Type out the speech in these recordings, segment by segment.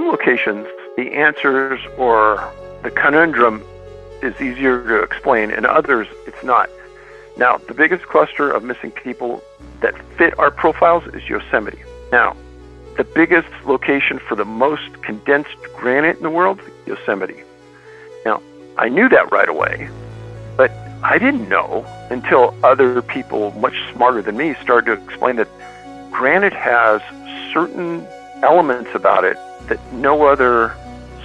some locations, the answers or the conundrum is easier to explain, and others it's not. Now, the biggest cluster of missing people that fit our profiles is Yosemite. Now, the biggest location for the most condensed granite in the world, Yosemite. Now, I knew that right away, but I didn't know until other people much smarter than me started to explain that granite has certain elements about it that no other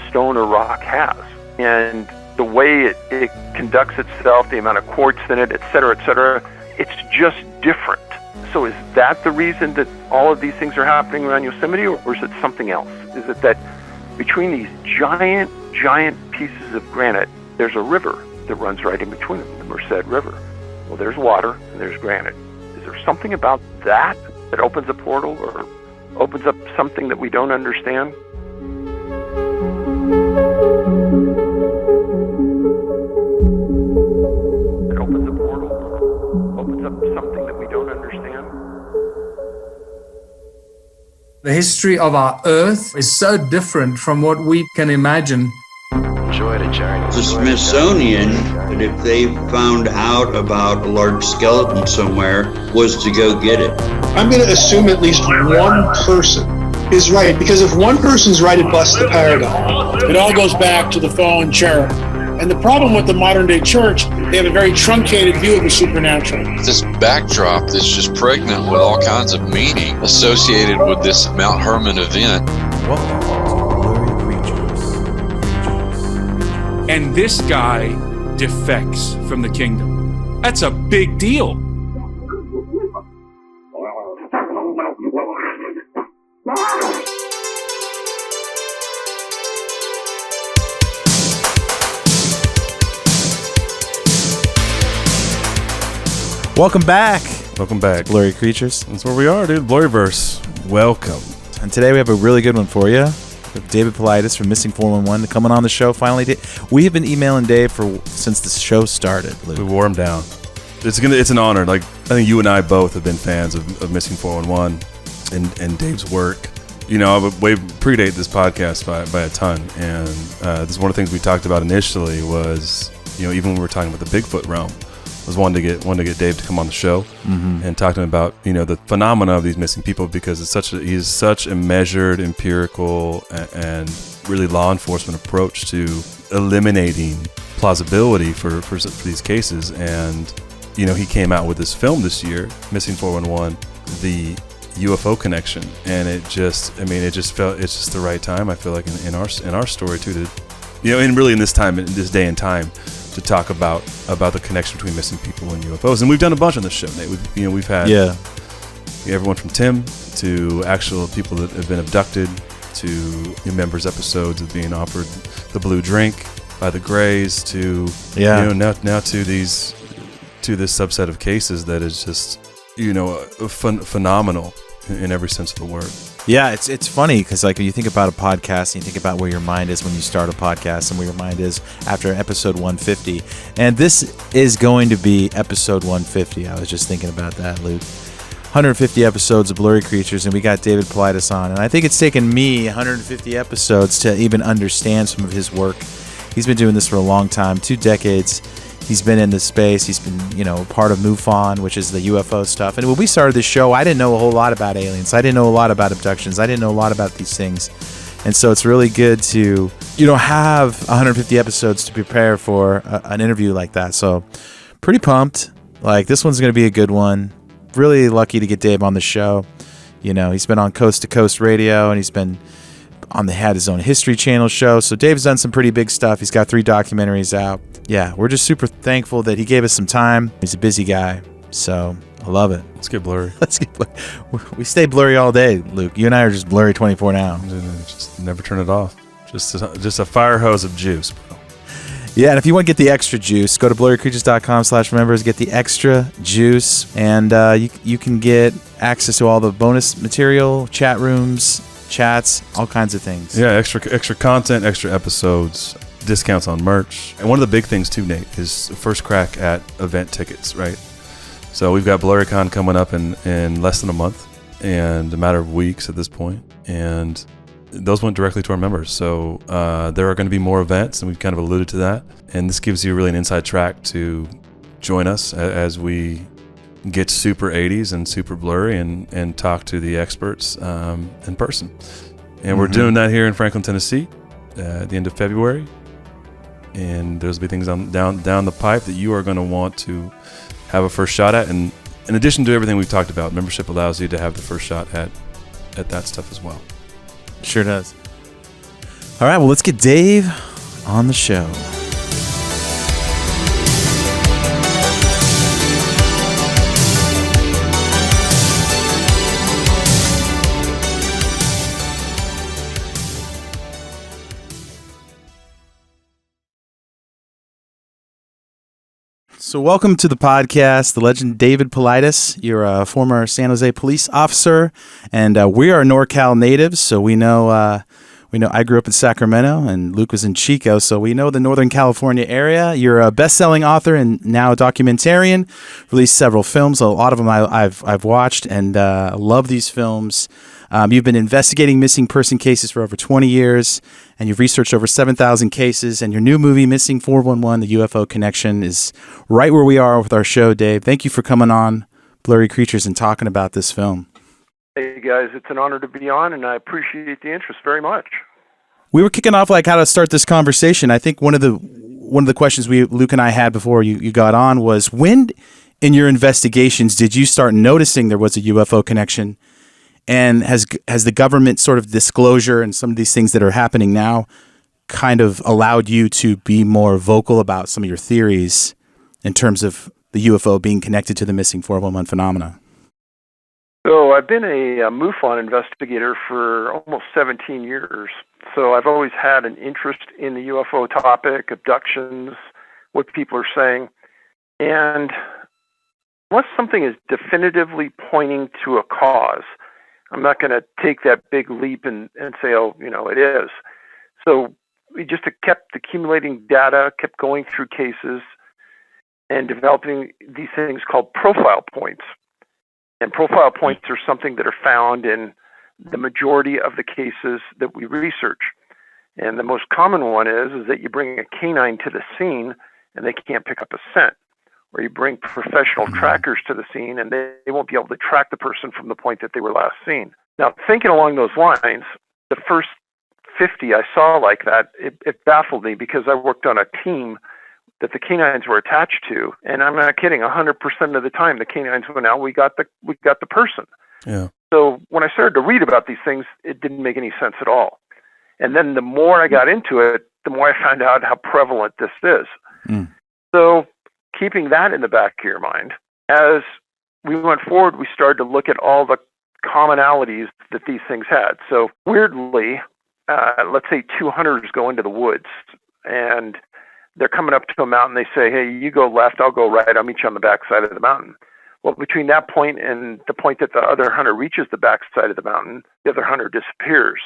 stone or rock has. And the way it conducts itself, the amount of quartz in it, et cetera, it's just different. So is that the reason that all of these things are happening around Yosemite, or is it something else? Is it that between these giant pieces of granite, there's a river that runs right in between them, the Merced River? Well, there's water and there's granite. Is there something about that opens a portal or opens up something that we don't understand? It opens a portal or opens up something that we don't understand? The history of our Earth is so different from what we can imagine. The Smithsonian, if they found out about a large skeleton somewhere, was to go get it. I'm going to assume at least one person is right, because if one person's right, it busts the paradigm. It all goes back to the fallen cherub. And the problem with the modern day church, they have a very truncated view of the supernatural. This backdrop that's just pregnant with all kinds of meaning associated with this Mount Hermon event. Welcome to Blurry Creatures. And this guy defects from the kingdom. That's a big deal. Welcome back. Welcome back. Blurry Creatures. That's where we are, dude. Blurryverse. Welcome. And today we have a really good one for you. David Paulides from Missing 411 coming on the show finally. We have been emailing Dave since the show started, Luke. We wore him down. It's an honor. Like, I think you and I both have been fans of Missing 411 and Dave's work. You know, I would predate this podcast by a ton. And this is one of the things we talked about initially was, you know, even when we were talking about the Bigfoot realm, was wanting to get Dave to come on the show and talk to him about, you know, the phenomena of these missing people, because he's such a measured, empirical, and really law enforcement approach to eliminating plausibility for these cases. And, you know, he came out with this film this year, Missing 411, the UFO Connection, and it's just the right time, I feel like, in our story too, to, you know, and really in this day and time, to talk about the connection between missing people and UFOs. And we've done a bunch on this show, Nate. We've had everyone from Tim to actual people that have been abducted, to members episodes of being offered the blue drink by the Greys, to now to this subset of cases that is just, you know, phenomenal in every sense of the word. Yeah, it's funny because, like, when you think about a podcast and you think about where your mind is when you start a podcast and where your mind is after episode 150, and this is going to be episode 150. I was just thinking about that, Luke. 150 episodes of Blurry Creatures, and we got David Paulides on, and I think it's taken me 150 episodes to even understand some of his work. He's been doing this for a long time, 2 decades. He's been in this space. He's been, you know, part of MUFON, which is the UFO stuff. And when we started this show, I didn't know a whole lot about aliens. I didn't know a lot about abductions. I didn't know a lot about these things. And so it's really good to, you know, have 150 episodes to prepare for an interview like that. So pretty pumped. Like, this one's going to be a good one. Really lucky to get Dave on the show. You know, he's been on Coast to Coast Radio, and he's been had his own History Channel show. So Dave's done some pretty big stuff. He's got 3 documentaries out. Yeah, we're just super thankful that he gave us some time. He's a busy guy, so I love it. Let's get blurry. We stay blurry all day, Luke. You and I are just blurry 24 now. Just never turn it off. Just a fire hose of juice, bro. Yeah, and if you want to get the extra juice, go to blurrycreatures.com/members, get the extra juice, and you can get access to all the bonus material, chat rooms, chats, all kinds of things. Yeah, extra content, extra episodes, discounts on merch. And one of the big things too, Nate, is first crack at event tickets, right? So we've got BlurryCon coming up in less than a month, and a matter of weeks at this point. And those went directly to our members. So there are going to be more events, and we've kind of alluded to that. And this gives you really an inside track to join us as we get super 80s and super blurry and talk to the experts in person. And we're doing that here in Franklin, Tennessee at the end of February. And there's be things down the pipe that you are going to want to have a first shot at. And in addition to everything we've talked about, membership allows you to have the first shot at that stuff as well. Sure does. All right, well, let's get Dave on the show. So welcome to the podcast, the legend David Paulides. You're a former San Jose police officer, and we are NorCal natives, so we know I grew up in Sacramento, and Luke was in Chico, so we know the Northern California area. You're a best-selling author and now a documentarian, released several films. A lot of them I've watched and love these films. You've been investigating missing person cases for over 20 years, and you've researched over 7,000 cases, and your new movie, Missing 411, The UFO Connection, is right where we are with our show, Dave. Thank you for coming on Blurry Creatures and talking about this film. Hey, guys, it's an honor to be on, and I appreciate the interest very much. We were kicking off like how to start this conversation. I think one of the questions Luke and I had before you got on was, when in your investigations did you start noticing there was a UFO connection? And has the government sort of disclosure and some of these things that are happening now kind of allowed you to be more vocal about some of your theories in terms of the UFO being connected to the missing 411 phenomena? So I've been a MUFON investigator for almost 17 years. So I've always had an interest in the UFO topic, abductions, what people are saying. And unless something is definitively pointing to a cause, I'm not going to take that big leap and say, oh, it is. So we just kept accumulating data, kept going through cases, and developing these things called profile points. And profile points are something that are found in the majority of the cases that we research. And the most common one is that you bring a canine to the scene and they can't pick up a scent. Or you bring professional trackers to the scene and they won't be able to track the person from the point that they were last seen. Now, thinking along those lines, the first 50 I saw like that, it baffled me because I worked on a team that the canines were attached to, and I'm not kidding, 100% of the time the canines went out, we got the person. Yeah. So when I started to read about these things, it didn't make any sense at all. And then the more I got into it, the more I found out how prevalent this is. So keeping that in the back of your mind, as we went forward, we started to look at all the commonalities that these things had. So weirdly, let's say two hunters go into the woods and they're coming up to a mountain. They say, hey, you go left, I'll go right. I'll meet you on the backside of the mountain. Well, between that point and the point that the other hunter reaches the backside of the mountain, the other hunter disappears.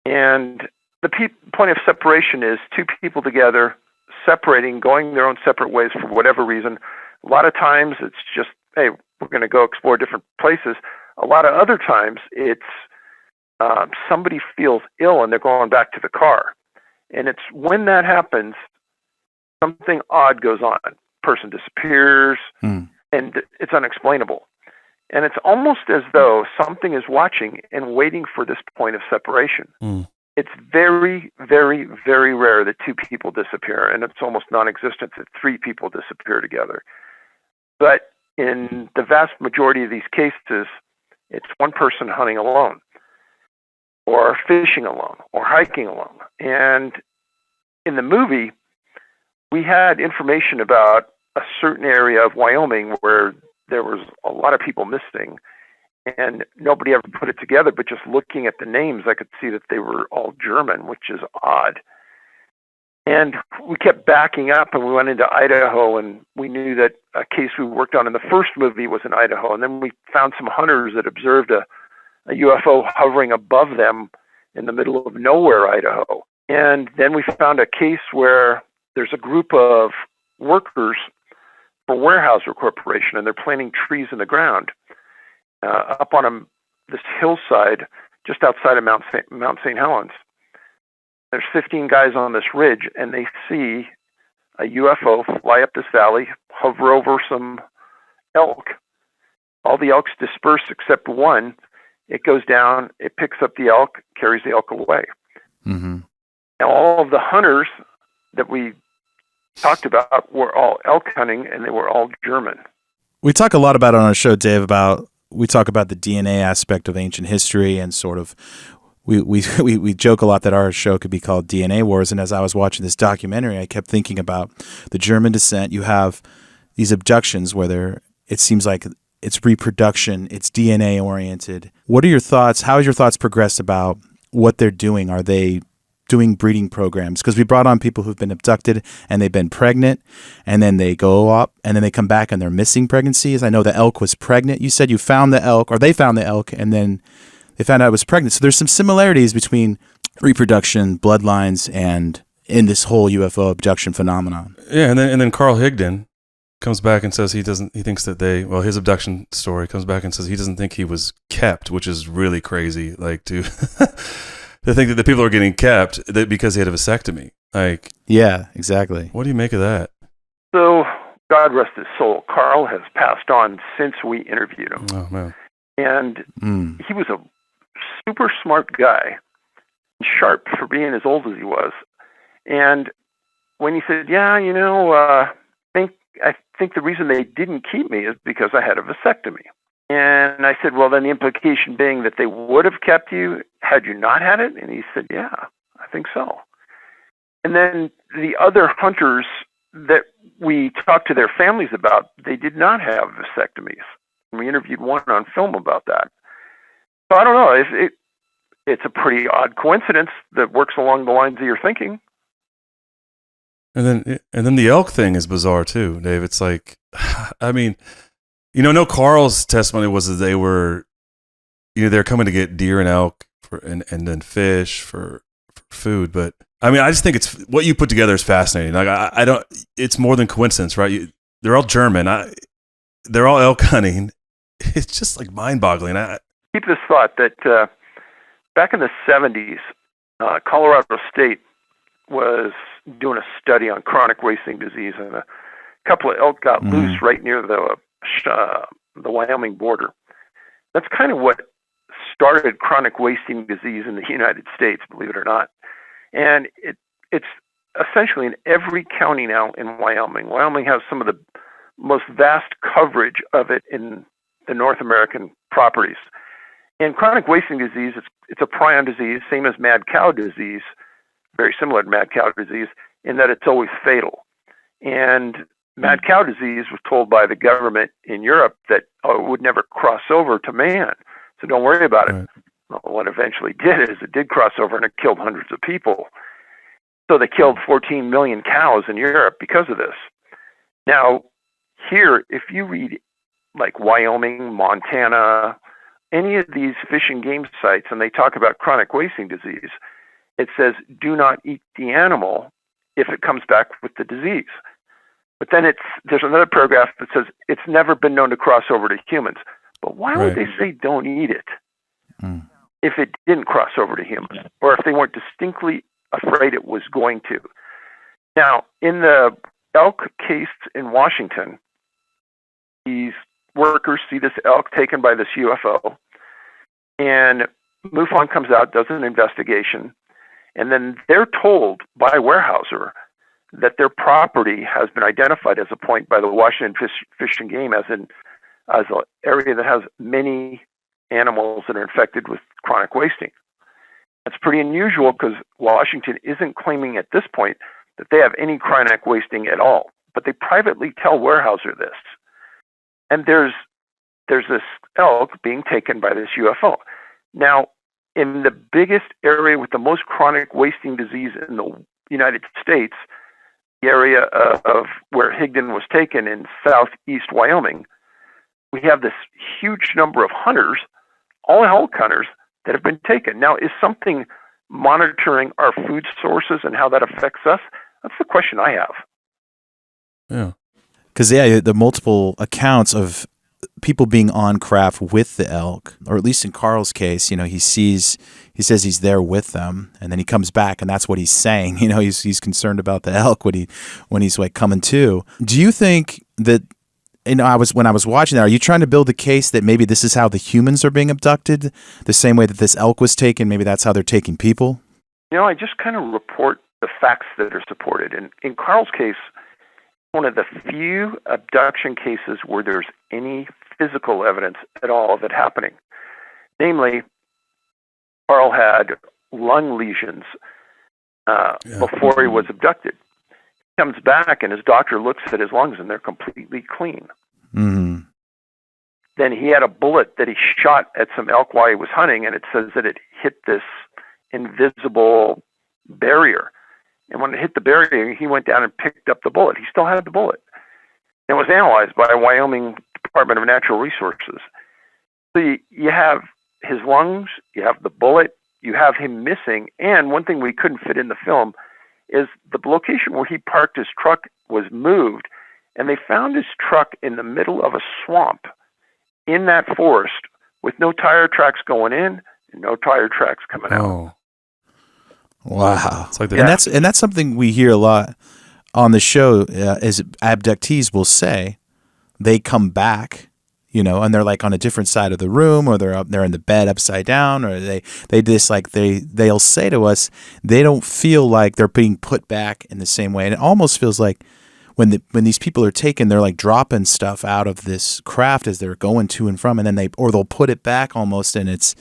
And the point of separation is two people together, separating, going their own separate ways for whatever reason. A lot of times it's just, hey, we're going to go explore different places. A lot of other times it's somebody feels ill and they're going back to the car. And it's when that happens, something odd goes on. Person disappears, and it's unexplainable. And it's almost as though something is watching and waiting for this point of separation. It's very, very, very rare that two people disappear, and it's almost non-existent that three people disappear together. But in the vast majority of these cases, it's one person hunting alone, or fishing alone, or hiking alone. And in the movie, we had information about a certain area of Wyoming where there was a lot of people missing, and nobody ever put it together, but just looking at the names, I could see that they were all German, which is odd. And we kept backing up, and we went into Idaho, and we knew that a case we worked on in the first movie was in Idaho. And then we found some hunters that observed a UFO hovering above them in the middle of nowhere, Idaho. And then we found a case where there's a group of workers for Weyerhaeuser Corporation, and they're planting trees in the ground up on this hillside just outside of Mount St. Helens. There's 15 guys on this ridge, and they see a UFO fly up this valley, hover over some elk. All the elks disperse except one. It goes down, it picks up the elk, carries the elk away. Mm-hmm. Now, all of the hunters that we talked about were all elk hunting, and they were all German. We talk a lot about on our show, Dave, we talk about the DNA aspect of ancient history, and sort of we joke a lot that our show could be called DNA Wars. And as I was watching this documentary, I kept thinking about the German descent. You have these abductions where it seems like it's reproduction, it's DNA oriented. What are your thoughts? How has your thoughts progressed about what they're doing? Are they doing breeding programs? Because we brought on people who've been abducted and they've been pregnant, and then they go up and then they come back and they're missing pregnancies. I know the elk was pregnant. You said you found the elk, or they found the elk, and then they found out it was pregnant. So there's some similarities between reproduction, bloodlines, and in this whole UFO abduction phenomenon. Yeah, and then Carl Higdon comes back and says he thinks that his abduction story comes back and says he doesn't think he was kept, which is really crazy. Like to think that the people are getting kept because he had a vasectomy. Like, yeah, exactly. What do you make of that? So, God rest his soul, Carl has passed on since we interviewed him. Oh, man. And he was a super smart guy, sharp for being as old as he was. And when he said, yeah, I think the reason they didn't keep me is because I had a vasectomy. And I said, well, then the implication being that they would have kept you had you not had it? And he said, yeah, I think so. And then the other hunters that we talked to their families about, they did not have vasectomies. We interviewed one on film about that. So I don't know. It's a pretty odd coincidence that works along the lines of your thinking. And then the elk thing is bizarre too, Dave. It's like, I mean, no, Carl's testimony was that they were, they're coming to get deer and elk and then fish for food. But I mean, I just think it's what you put together is fascinating. Like I don't, it's more than coincidence, right? They're all German. They're all elk hunting. It's just like mind-boggling. Keep this thought that back in the 70s, Colorado State was doing a study on chronic wasting disease, and a couple of elk got loose right near the Wyoming border. That's kind of what started chronic wasting disease in the United States, believe it or not. And it's essentially in every county now in Wyoming. Wyoming has some of the most vast coverage of it in the North American properties. And chronic wasting disease, it's a prion disease, same as mad cow disease, very similar to mad cow disease, in that it's always fatal. And mad cow disease was told by the government in Europe that it would never cross over to man, so don't worry about it. Right. Well, what eventually did is it did cross over, and it killed hundreds of people. So they killed 14 million cows in Europe because of this. Now, here, if you read like Wyoming, Montana, any of these fish and game sites, and they talk about chronic wasting disease, it says, do not eat the animal if it comes back with the disease. But then there's another paragraph that says it's never been known to cross over to humans. But why would they say don't eat it if it didn't cross over to humans, or if they weren't distinctly afraid it was going to? Now, in the elk case in Washington, these workers see this elk taken by this UFO, and MUFON comes out, does an investigation, and then they're told by Weyerhaeuser that their property has been identified as a point by the Washington Fish and Game as an area that has many animals that are infected with chronic wasting. That's pretty unusual because Washington isn't claiming at this point that they have any chronic wasting at all, but they privately tell Weyerhaeuser this. And there's this elk being taken by this UFO. Now, in the biggest area with the most chronic wasting disease in the United States, the area of where Higdon was taken in southeast Wyoming, we have this huge number of hunters, all elk hunters, that have been taken. Now, is something monitoring our food sources and how that affects us? That's the question I have. Yeah. Because, the multiple accounts of people being on craft with the elk, or at least in Carl's case, he says he's there with them, and then he comes back, and that's what he's saying. He's concerned about the elk when he's like coming to. Do you think that, when I was watching that, are you trying to build a case that maybe this is how the humans are being abducted, the same way that this elk was taken? Maybe that's how they're taking people? I just kind of report the facts that are supported. And in Carl's case, one of the few abduction cases where there's any physical evidence at all of it happening. Namely, Carl had lung lesions before he was abducted. He comes back and his doctor looks at his lungs and they're completely clean. Mm-hmm. Then he had a bullet that he shot at some elk while he was hunting, and it says that it hit this invisible barrier. And when it hit the barrier, he went down and picked up the bullet. He still had the bullet. It was analyzed by Wyoming Department of Natural Resources. So you have his lungs, you have the bullet, you have him missing, and one thing we couldn't fit in the film is the location where he parked his truck was moved, and they found his truck in the middle of a swamp in that forest with no tire tracks going in and no tire tracks coming out. Wow. It's like and that's something we hear a lot on the show, is abductees will say they come back, and they're like on a different side of the room, or they're in the bed upside down, or they'll say to us they don't feel like they're being put back in the same way. And it almost feels like when these people are taken, they're like dropping stuff out of this craft as they're going to and from, and then they'll put it back almost, and it's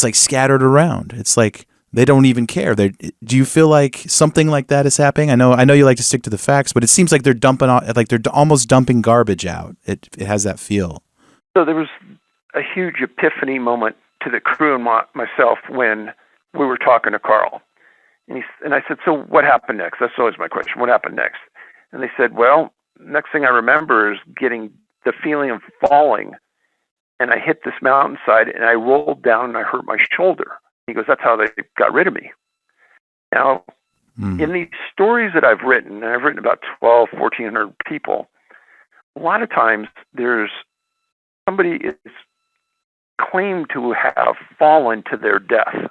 like scattered around. It's like they don't even care. Do you feel like something like that is happening? I know you like to stick to the facts, but it seems like they're almost dumping garbage out. It has that feel. So there was a huge epiphany moment to the crew and myself when we were talking to Carl. And I said, so what happened next? That's always my question. What happened next? And they said, well, next thing I remember is getting the feeling of falling. And I hit this mountainside and I rolled down and I hurt my shoulder. He goes, that's how they got rid of me. Now, in these stories that I've written, and I've written about 1,400 people, a lot of times there's somebody is claimed to have fallen to their death,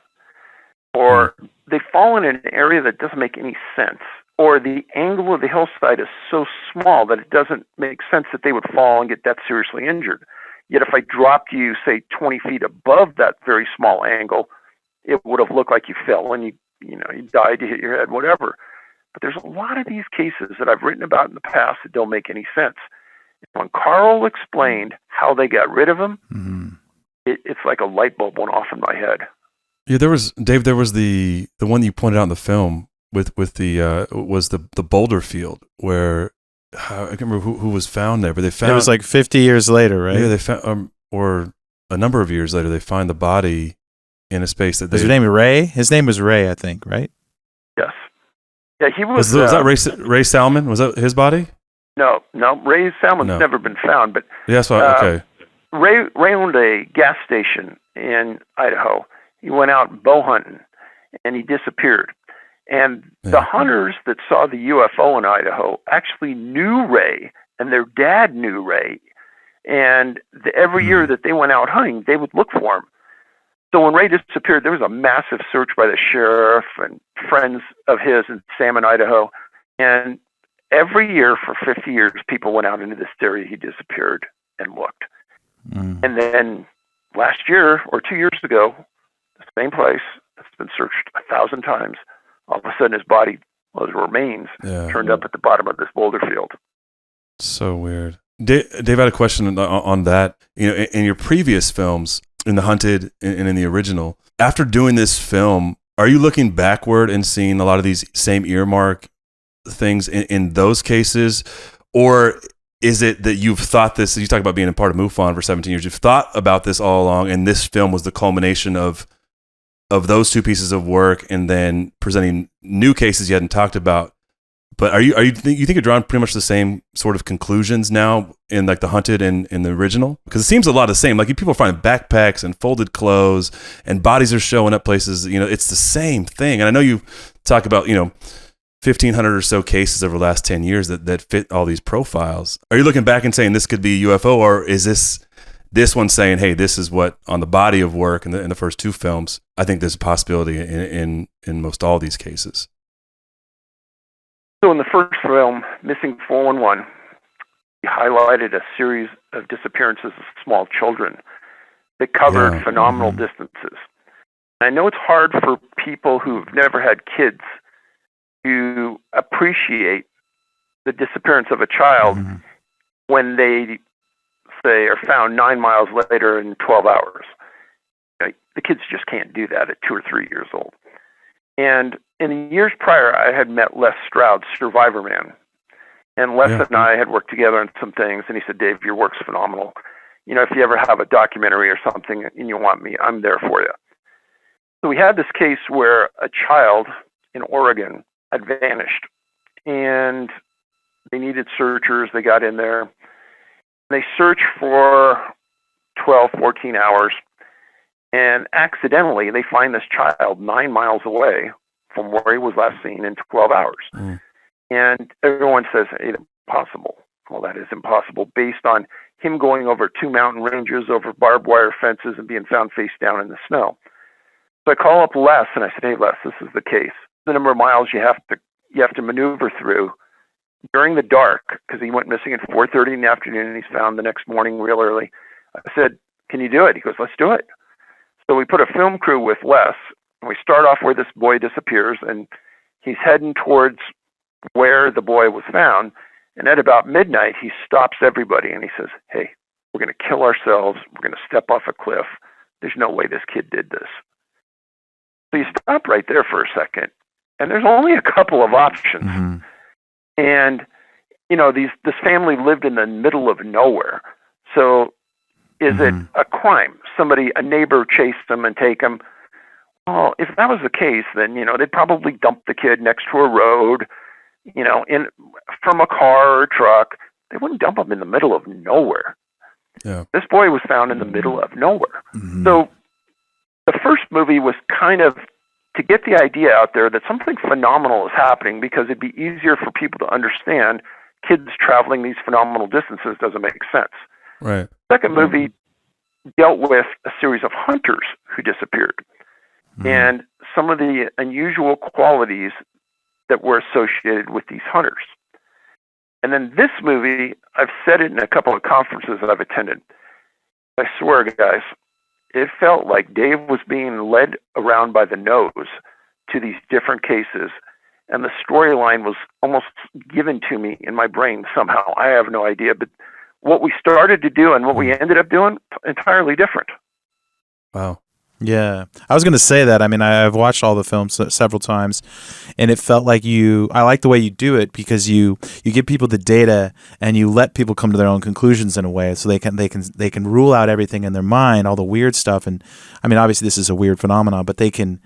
or they've fallen in an area that doesn't make any sense, or the angle of the hillside is so small that it doesn't make sense that they would fall and get that seriously injured. Yet if I dropped you, say, 20 feet above that very small angle, it would have looked like you fell and you died, you hit your head, whatever. But there's a lot of these cases that I've written about in the past that don't make any sense. When Carl explained how they got rid of him, it's like a light bulb went off in my head. Yeah, there was the one you pointed out in the film with the was the boulder field where I can't remember who was found there, but they found it was like 50 years later, right? Yeah, they found or a number of years later they find the body in a space that was his name Ray? His name was Ray, I think, right? Yes. Yeah, he was. Was that Ray Salmon? Was that his body? No. Ray Salmon's never been found, but yes, okay. Ray owned a gas station in Idaho. He went out bow hunting, and he disappeared. And the hunters that saw the UFO in Idaho actually knew Ray, and their dad knew Ray. And every year that they went out hunting, they would look for him. So when Ray disappeared, there was a massive search by the sheriff and friends of his in Salmon, Idaho. And every year for 50 years, people went out into this area he disappeared and looked. And then last year or 2 years ago, the same place that's been searched 1,000 times, all of a sudden his body, his remains, turned up at the bottom of this boulder field. So weird. Dave, I had a question on that. In your previous films, in The Hunted and in the original, after doing this film, are you looking backward and seeing a lot of these same earmark things in those cases? Or is it that you've thought this, you talk about being a part of MUFON for 17 years, you've thought about this all along, and this film was the culmination of those two pieces of work, and then presenting new cases you hadn't talked about? But you think you're drawing pretty much the same sort of conclusions now in like The Hunted and in the original? Because it seems a lot the same. Like people are finding backpacks and folded clothes, and bodies are showing up places. It's the same thing. And I know you talk about 1,500 or so cases over the last 10 years that fit all these profiles. Are you looking back and saying this could be UFO, or is this this one's saying, hey, this is what on the body of work in the first two films. I think there's a possibility in most all these cases. So in the first film, Missing 411, he highlighted a series of disappearances of small children that covered phenomenal distances. I know it's hard for people who've never had kids to appreciate the disappearance of a child when they, say, are found 9 miles later in 12 hours. Like, the kids just can't do that at 2 or 3 years old. And in the years prior, I had met Les Stroud, Survivor Man. And Les and I had worked together on some things, and he said, Dave, your work's phenomenal. You know, if you ever have a documentary or something and you want me, I'm there for you. So we had this case where a child in Oregon had vanished, and they needed searchers. They got in there. They searched for 12, 14 hours, and accidentally they find this child 9 miles away from where he was last seen in 12 hours. And everyone says, hey, impossible. Well, that is impossible based on him going over 2 mountain ranges, over barbed wire fences, and being found face down in the snow. So I call up Les, and I said, hey, Les, this is the case. The number of miles you have to maneuver through during the dark, because he went missing at 4:30 in the afternoon, and he's found the next morning real early. I said, can you do it? He goes, let's do it. So we put a film crew with Les, and we start off where this boy disappears, and he's heading towards where the boy was found. And at about midnight, he stops everybody, and he says, hey, we're going to kill ourselves. We're going to step off a cliff. There's no way this kid did this. So you stop right there for a second, and there's only a couple of options. And, you know, this family lived in the middle of nowhere. So is it a crime? A neighbor chased them and take them? Well, if that was the case, then, you know, they'd probably dump the kid next to a road, you know, from a car or a truck. They wouldn't dump him in the middle of nowhere. This boy was found in the middle of nowhere. So the first movie was kind of to get the idea out there that something phenomenal is happening, because it'd be easier for people to understand kids traveling these phenomenal distances doesn't make sense. Right. Second movie dealt with a series of hunters who disappeared and some of the unusual qualities that were associated with these hunters. And then this movie, I've said it in a couple of conferences that I've attended. I swear, guys, it felt like Dave was being led around by the nose to these different cases, and the storyline was almost given to me in my brain somehow. I have no idea, but what we started to do and what we ended up doing, entirely different. Wow. Yeah. I was going to say that. I mean, I've watched all the films several times, and it felt like I like the way you do it, because you give people the data and you let people come to their own conclusions in a way, so they can rule out everything in their mind, all the weird stuff. And I mean, obviously this is a weird phenomenon, but they can,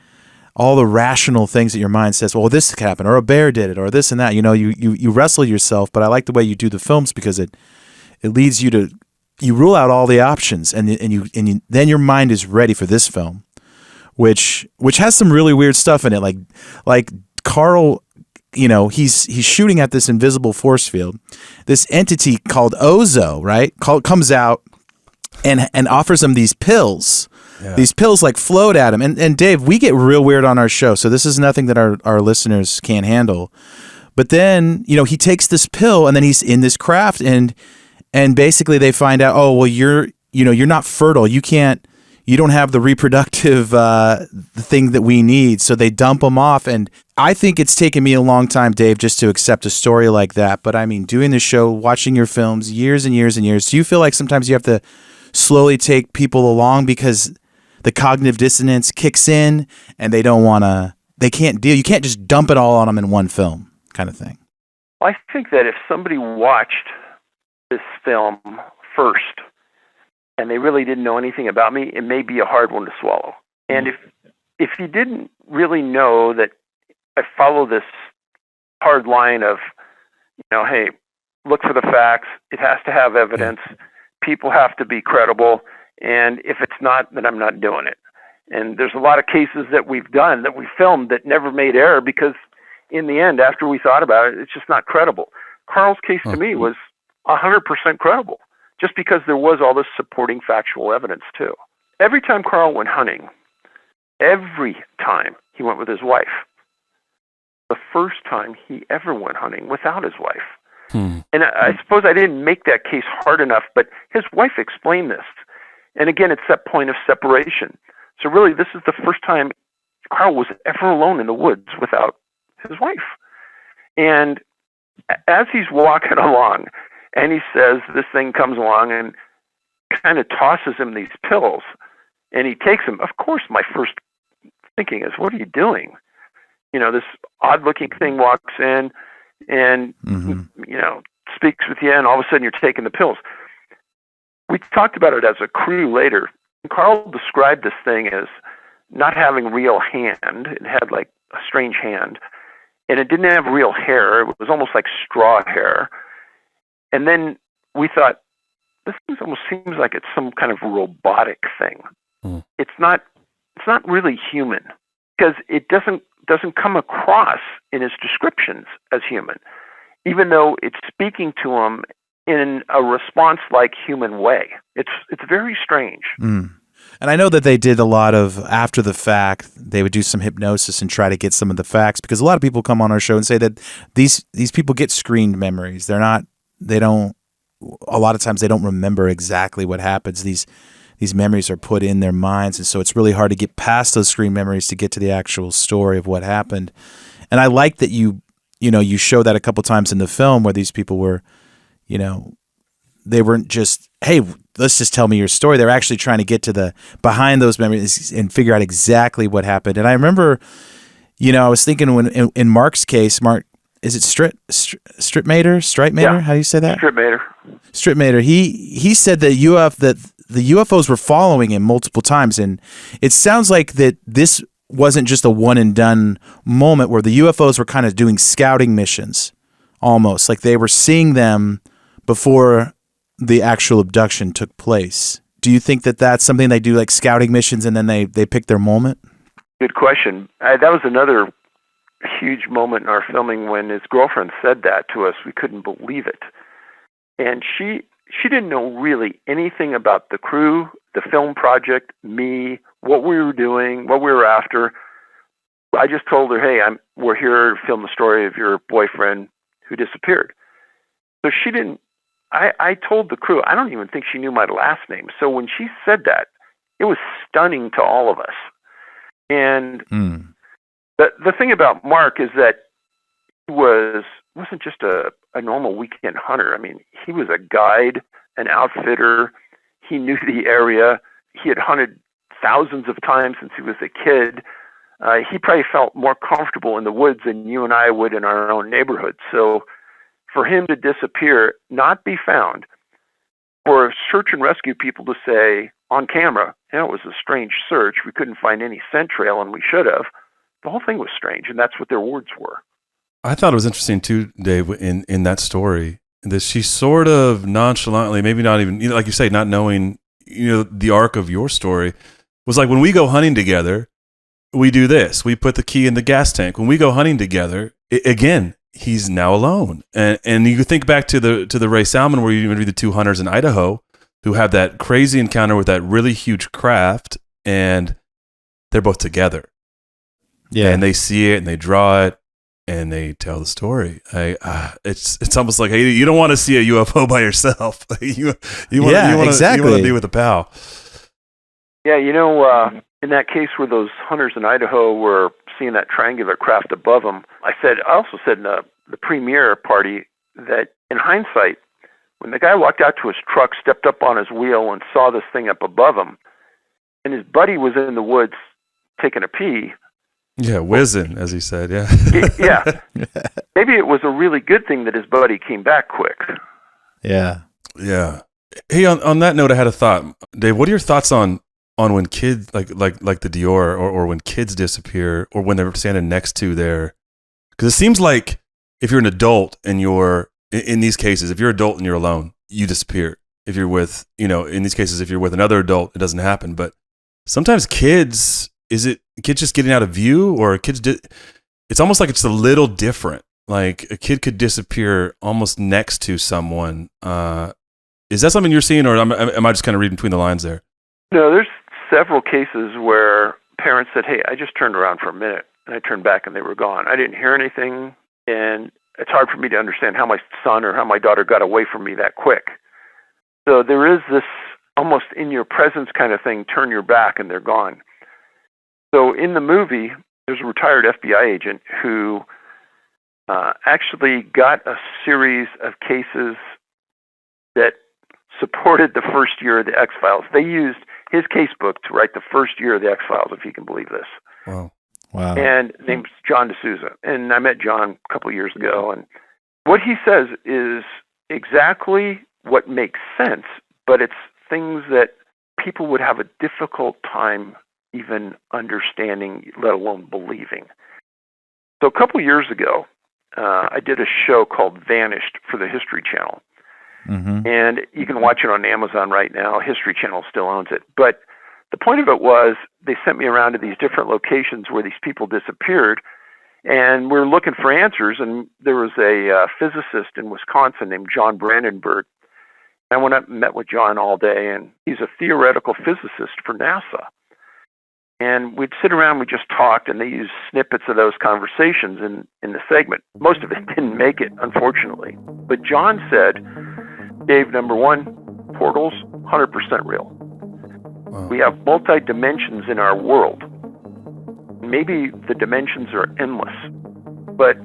all the rational things that your mind says, well, this could happen, or a bear did it, or this and that, you know, you wrestle yourself. But I like the way you do the films, because it leads you to, you rule out all the options, and then your mind is ready for this film, which has some really weird stuff in it. Like Carl, you know, he's shooting at this invisible force field. This entity called Ozo, right, comes out and offers him these pills. Yeah. These pills like float at him. And Dave, we get real weird on our show, so this is nothing that our listeners can't handle. But then, you know, he takes this pill, and then he's in this craft, and basically they find out, oh, well, you're not fertile. You don't have the reproductive thing that we need. So they dump him off. And I think it's taken me a long time, Dave, just to accept a story like that. But I mean, doing the show, watching your films, years and years and years, do you feel like sometimes you have to slowly take people along because the cognitive dissonance kicks in and they can't deal? You can't just dump it all on them in one film kind of thing. I think that if somebody watched this film first and they really didn't know anything about me, it may be a hard one to swallow. And if you didn't really know that I follow this hard line of, you know, hey, look for the facts, it has to have evidence, people have to be credible, and if it's not, then I'm not doing it. And there's a lot of cases that we've done, that we filmed, that never made air, because in the end, after we thought about it, it's just not credible. Carl's case to me was 100% credible. just because there was all this supporting factual evidence too. Every time Carl went hunting, every time he went with his wife, the first time he ever went hunting without his wife. And I suppose I didn't make that case hard enough, but his wife explained this. And again, it's that point of separation. So really, this is the first time Carl was ever alone in the woods without his wife. And as he's walking along, and he says this thing comes along and kind of tosses him these pills, and he takes them. Of course, my first thinking is, what are you doing? You know, this odd-looking thing walks in and, you know, speaks with you, and all of a sudden you're taking the pills. We talked about it as a crew later. Carl described this thing as not having real hand. It had like a strange hand, and it didn't have real hair. It was almost like straw hair. And then we thought, this thing almost seems like it's some kind of robotic thing. It's not really human, because it doesn't come across in his descriptions as human, even though it's speaking to him in a response-like human way. It's very strange. And I know that they did a lot of, after the fact, they would do some hypnosis and try to get some of the facts, because a lot of people come on our show and say that these people get screened memories. A lot of times they don't remember exactly what happens. These memories are put in their minds, and so it's really hard to get past those screen memories to get to the actual story of what happened. And I like that you show that a couple times in the film, where these people were, you know, they weren't just, hey, let's just tell me your story. They're actually trying to get to the behind those memories and figure out exactly what happened. And I remember, you know, I was thinking when in Mark's case, is it Strittmatter? Yeah. How do you say that? Strittmatter. He said that the UFOs were following him multiple times, and it sounds like that this wasn't just a one and done moment where the UFOs were kind of doing scouting missions, almost like they were seeing them before the actual abduction took place. Do you think that that's something they do, like scouting missions, and then they pick their moment? Good question. That was another huge moment in our filming when his girlfriend said that to us. We couldn't believe it. And she didn't know really anything about the crew, the film project, me, what we were doing, what we were after. I just told her, hey, we're here to film the story of your boyfriend who disappeared. So she didn't, I told the crew, I don't even think she knew my last name. So when she said that, it was stunning to all of us. And the thing about Mark is that he wasn't just a normal weekend hunter. I mean, he was a guide, an outfitter. He knew the area. He had hunted thousands of times since he was a kid. He probably felt more comfortable in the woods than you and I would in our own neighborhood. So for him to disappear, not be found, for search and rescue people to say on camera, it was a strange search. We couldn't find any scent trail, and we should have. The whole thing was strange, and that's what their words were. I thought it was interesting too, Dave, in that story, that she sort of nonchalantly, maybe not even, you know, like you say, not knowing, you know, the arc of your story, was like, when we go hunting together, we do this. We put the key in the gas tank. When we go hunting together, again, he's now alone. And you think back to the Ray Salmon, where you interview the two hunters in Idaho who have that crazy encounter with that really huge craft, and they're both together. Yeah, and they see it and they draw it and they tell the story. It's almost like, hey, you don't want to see a UFO by yourself. you want to be with a pal. Yeah, you know, in that case where those hunters in Idaho were seeing that triangular craft above them, I also said in the premiere party that in hindsight, when the guy walked out to his truck, stepped up on his wheel, and saw this thing up above him, and his buddy was in the woods taking a pee. Yeah, whizzing, as he said, yeah. Yeah. Maybe it was a really good thing that his buddy came back quick. Yeah. Yeah. Hey, on that note, I had a thought. Dave, what are your thoughts on when kids, like the Dior, or when kids disappear, or when they're standing next to their... Because it seems like if you're an adult and you're, in these cases, if you're an adult and you're alone, you disappear. If you're with, you know, in these cases, if you're with another adult, it doesn't happen. But sometimes kids... Is it kids just getting out of view, or it's almost like it's a little different. Like a kid could disappear almost next to someone. Is that something you're seeing, or am I just kind of reading between the lines there? No, there's several cases where parents said, hey, I just turned around for a minute, and I turned back and they were gone. I didn't hear anything, and it's hard for me to understand how my son or how my daughter got away from me that quick. So there is this almost in your presence kind of thing, turn your back and they're gone. So in the movie, there's a retired FBI agent who actually got a series of cases that supported the first year of the X-Files. They used his casebook to write the first year of the X-Files, if you can believe this. Wow. And name's John D'Souza. And I met John a couple of years ago, and what he says is exactly what makes sense, but it's things that people would have a difficult time even understanding, let alone believing. So a couple of years ago, I did a show called Vanished for the History Channel. Mm-hmm. And you can watch it on Amazon right now. History Channel still owns it. But the point of it was they sent me around to these different locations where these people disappeared, and we're looking for answers. And there was a physicist in Wisconsin named John Brandenburg. I went up and met with John all day, and he's a theoretical physicist for NASA. And we'd sit around, we just talked, and they used snippets of those conversations in the segment. Most of it didn't make it, unfortunately. But John said, Dave, number one, portals, 100% real. Wow. We have multi-dimensions in our world. Maybe the dimensions are endless, but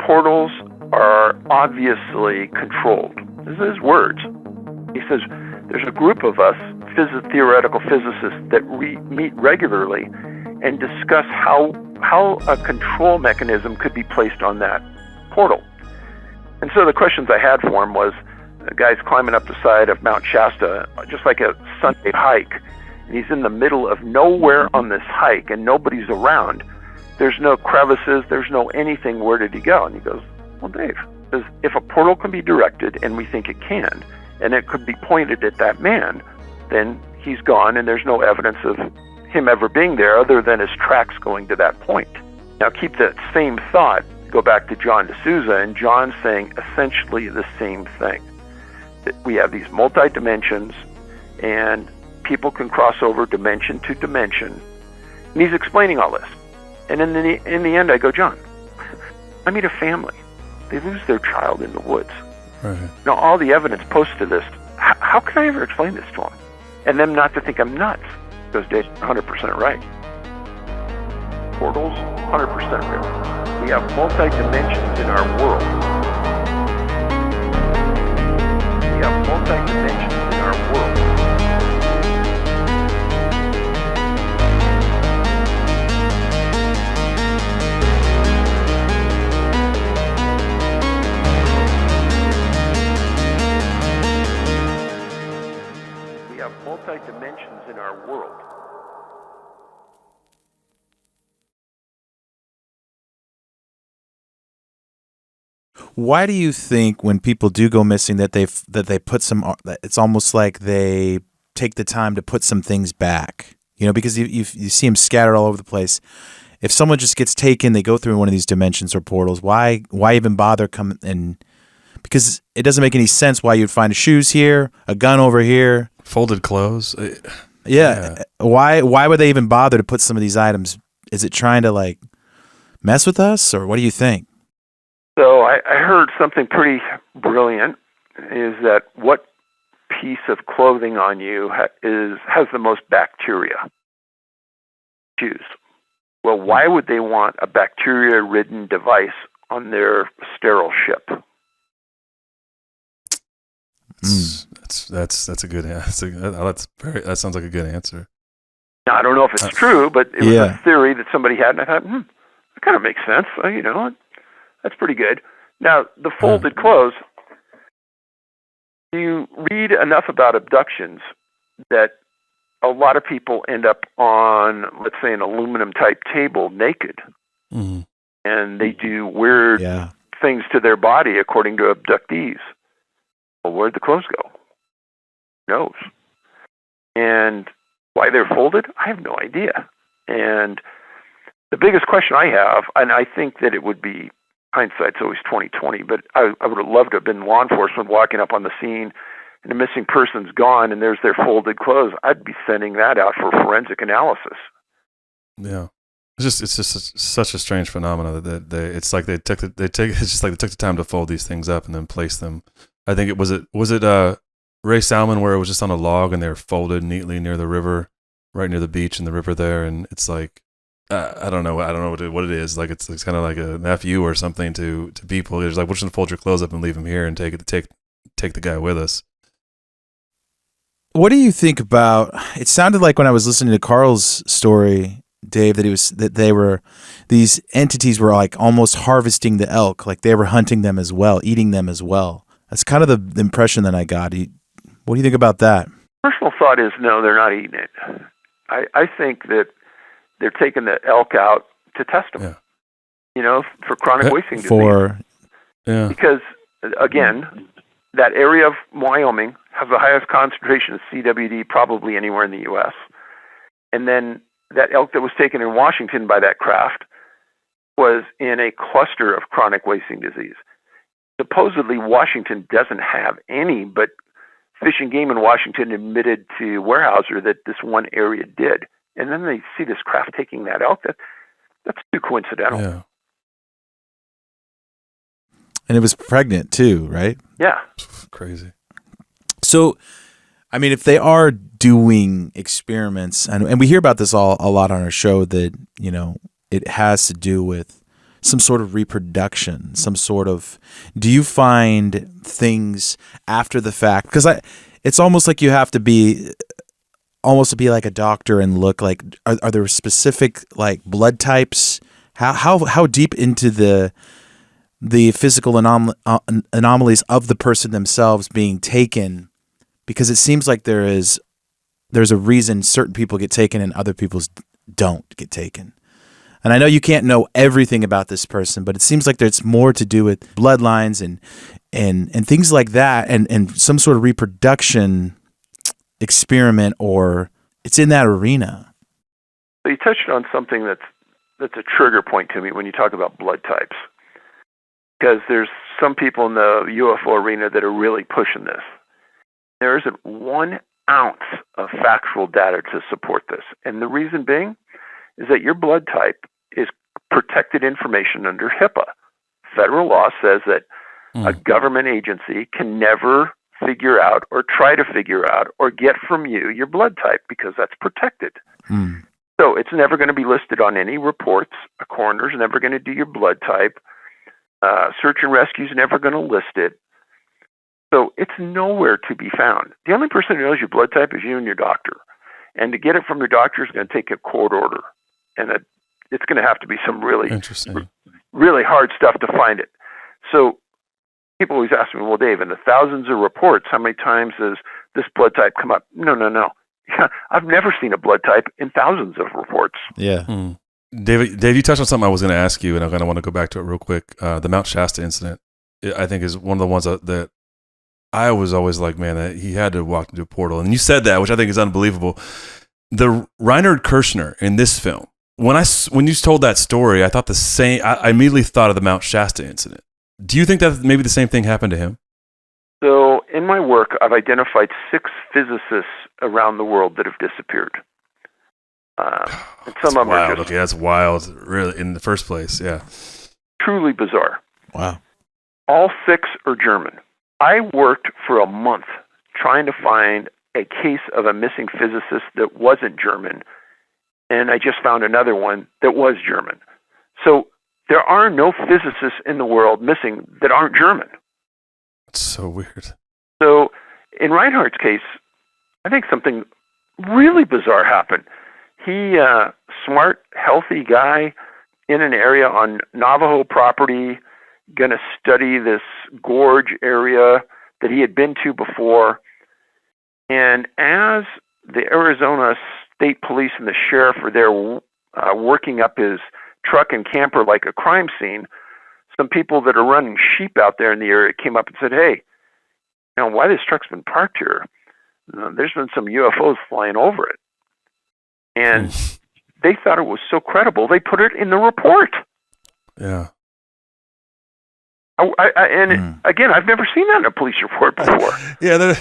portals are obviously controlled. This is his words. He says, there's a group of us, theoretical physicists, that meet regularly and discuss how a control mechanism could be placed on that portal. And so the questions I had for him was, the guy's climbing up the side of Mount Shasta, just like a Sunday hike, and he's in the middle of nowhere on this hike, and nobody's around. There's no crevices, there's no anything. Where did he go? And he goes, well, Dave, if a portal can be directed, and we think it can, and it could be pointed at that man, then he's gone, and there's no evidence of him ever being there other than his tracks going to that point. Now keep that same thought, go back to John D'Souza, and John saying essentially the same thing. That we have these multi-dimensions, and people can cross over dimension to dimension. And he's explaining all this. And in the end, I go, John, I meet a family. They lose their child in the woods. Right. Now, all the evidence posted to this, how can I ever explain this to them? And them not to think I'm nuts. Because Dave's 100% right. Portals, 100% real. We have multi-dimensions in our world. We have multi-dimensions in our world. We have multi-dimensions in our world. Why do you think when people do go missing that they put some? It's almost like they take the time to put some things back. You know, because you see them scattered all over the place. If someone just gets taken, they go through one of these dimensions or portals. Why even bother coming in? Because it doesn't make any sense why you'd find shoes here, a gun over here, folded clothes. Yeah. Why would they even bother to put some of these items? Is it trying to like mess with us, or what do you think? So I heard something pretty brilliant, is that what piece of clothing on you has the most bacteria? Shoes. Well, why would they want a bacteria-ridden device on their sterile ship? That's a good answer. That sounds like a good answer. Now, I don't know if it's true, but it was a theory that somebody had, and I thought, that kind of makes sense. You know, that's pretty good. Now, the folded clothes, you read enough about abductions that a lot of people end up on, let's say, an aluminum-type table naked. Mm-hmm. And they do weird things to their body according to abductees. Well, where'd the clothes go? Who knows? And why they're folded? I have no idea. And the biggest question I have, and I think that it would be, hindsight's always 20/20, but I would have loved to have been law enforcement walking up on the scene and a missing person's gone and there's their folded clothes, I'd be sending that out for forensic analysis. Yeah. It's just such a strange phenomenon that it's like it's just like they took the time to fold these things up and then place them. I think it was Ray Salmon where it was just on a log and they were folded neatly near the river, right near the beach and the river there, and it's like I don't know what it is. Like it's kind of like an FU or something to people. It's like we're just gonna fold your clothes up and leave them here and take the guy with us. What do you think about? It sounded like when I was listening to Carl's story, Dave, that these entities were like almost harvesting the elk, like they were hunting them as well, eating them as well. That's kind of the impression that I got. What do you think about that? Personal thought is no, they're not eating it. I think that they're taking the elk out to test them, for chronic wasting disease. Because, again, that area of Wyoming has the highest concentration of CWD probably anywhere in the U.S. And then that elk that was taken in Washington by that craft was in a cluster of chronic wasting disease. Supposedly, Washington doesn't have any, but Fish and Game in Washington admitted to Weyerhaeuser that this one area did. And then they see this craft taking that elk. That's too coincidental. Yeah. And it was pregnant too, right? Yeah. Crazy. So, I mean, if they are doing experiments, and we hear about this a lot on our show, that, it has to do with some sort of reproduction, do you find things after the fact? Because it's almost like you have to be like a doctor and look like, are there specific like blood types? How deep into the physical anomalies of the person themselves being taken? Because it seems like there's a reason certain people get taken and other people don't get taken. And I know you can't know everything about this person, but it seems like there's more to do with bloodlines and things like that, and some sort of reproduction experiment, or it's in that arena. So you touched on something that's a trigger point to me when you talk about blood types, because there's some people in the UFO arena that are really pushing this. There isn't 1 ounce of factual data to support this, and the reason being is that your blood type is protected information under HIPAA. Federal law says that a government agency can never figure out or try to figure out or get from you your blood type because that's protected. So it's never going to be listed on any reports. A coroner's never going to do your blood type. Search and rescue's never going to list it. So it's nowhere to be found. The only person who knows your blood type is you and your doctor. And to get it from your doctor is going to take a court order. And it's going to have to be some really hard stuff to find it. So people always ask me, well, Dave, in the thousands of reports, how many times does this blood type come up? No. I've never seen a blood type in thousands of reports. Yeah. Dave, you touched on something I was going to ask you, and I kind of want to go back to it real quick. The Mount Shasta incident, I think, is one of the ones that I was always like, man, that he had to walk into a portal. And you said that, which I think is unbelievable. The Reinhard Kirchner in this film, when you told that story, I thought the same. I immediately thought of the Mount Shasta incident. Do you think that maybe the same thing happened to him? So in my work, I've identified 6 physicists around the world that have disappeared. And some of them are just... Okay, that's wild, really, in the first place, yeah. Truly bizarre. Wow. All 6 are German. I worked for a month trying to find a case of a missing physicist that wasn't German, and I just found another one that was German. So there are no physicists in the world missing that aren't German. It's so weird. So in Reinhardt's case, I think something really bizarre happened. He, smart, healthy guy in an area on Navajo property, going to study this gorge area that he had been to before. And as the Arizona State Police and the sheriff are there working up his truck and camper like a crime scene, some people that are running sheep out there in the area came up and said, hey, why this truck's been parked here? There's been some UFOs flying over it. And they thought it was so credible, they put it in the report. Yeah. Again, I've never seen that in a police report before. Yeah,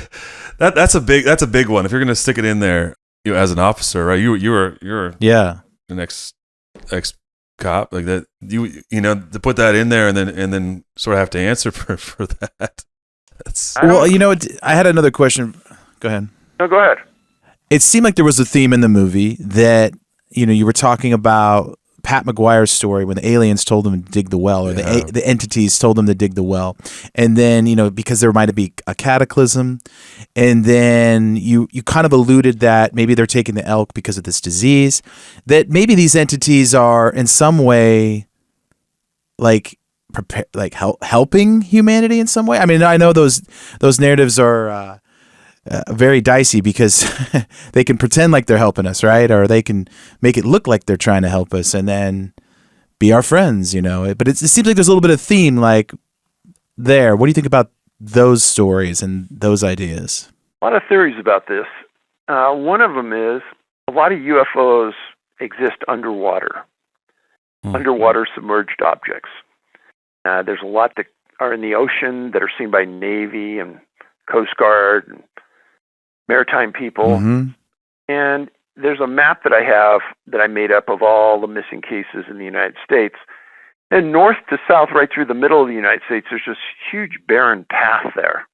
that's a big one. If you're going to stick it in there, as an officer, right? You're an ex cop like that. To put that in there and then sort of have to answer for that. I had another question. Go ahead. No, go ahead. It seemed like there was a theme in the movie that you were talking about Pat McGuire's story when the aliens told them to dig the well, or the entities told them to dig the well, and then because there might be a cataclysm, and then you kind of alluded that maybe they're taking the elk because of this disease, that maybe these entities are in some way helping humanity in some way. I mean, I know those narratives are very dicey because they can pretend like they're helping us, right? Or they can make it look like they're trying to help us and then be our friends, But it seems like there's a little bit of theme there. What do you think about those stories and those ideas? A lot of theories about this. One of them is a lot of UFOs exist underwater, underwater submerged objects. There's a lot that are in the ocean that are seen by Navy and Coast Guard and maritime people. Mm-hmm. And there's a map that I have that I made up of all the missing cases in the United States. And north to south, right through the middle of the United States, there's this huge barren path there.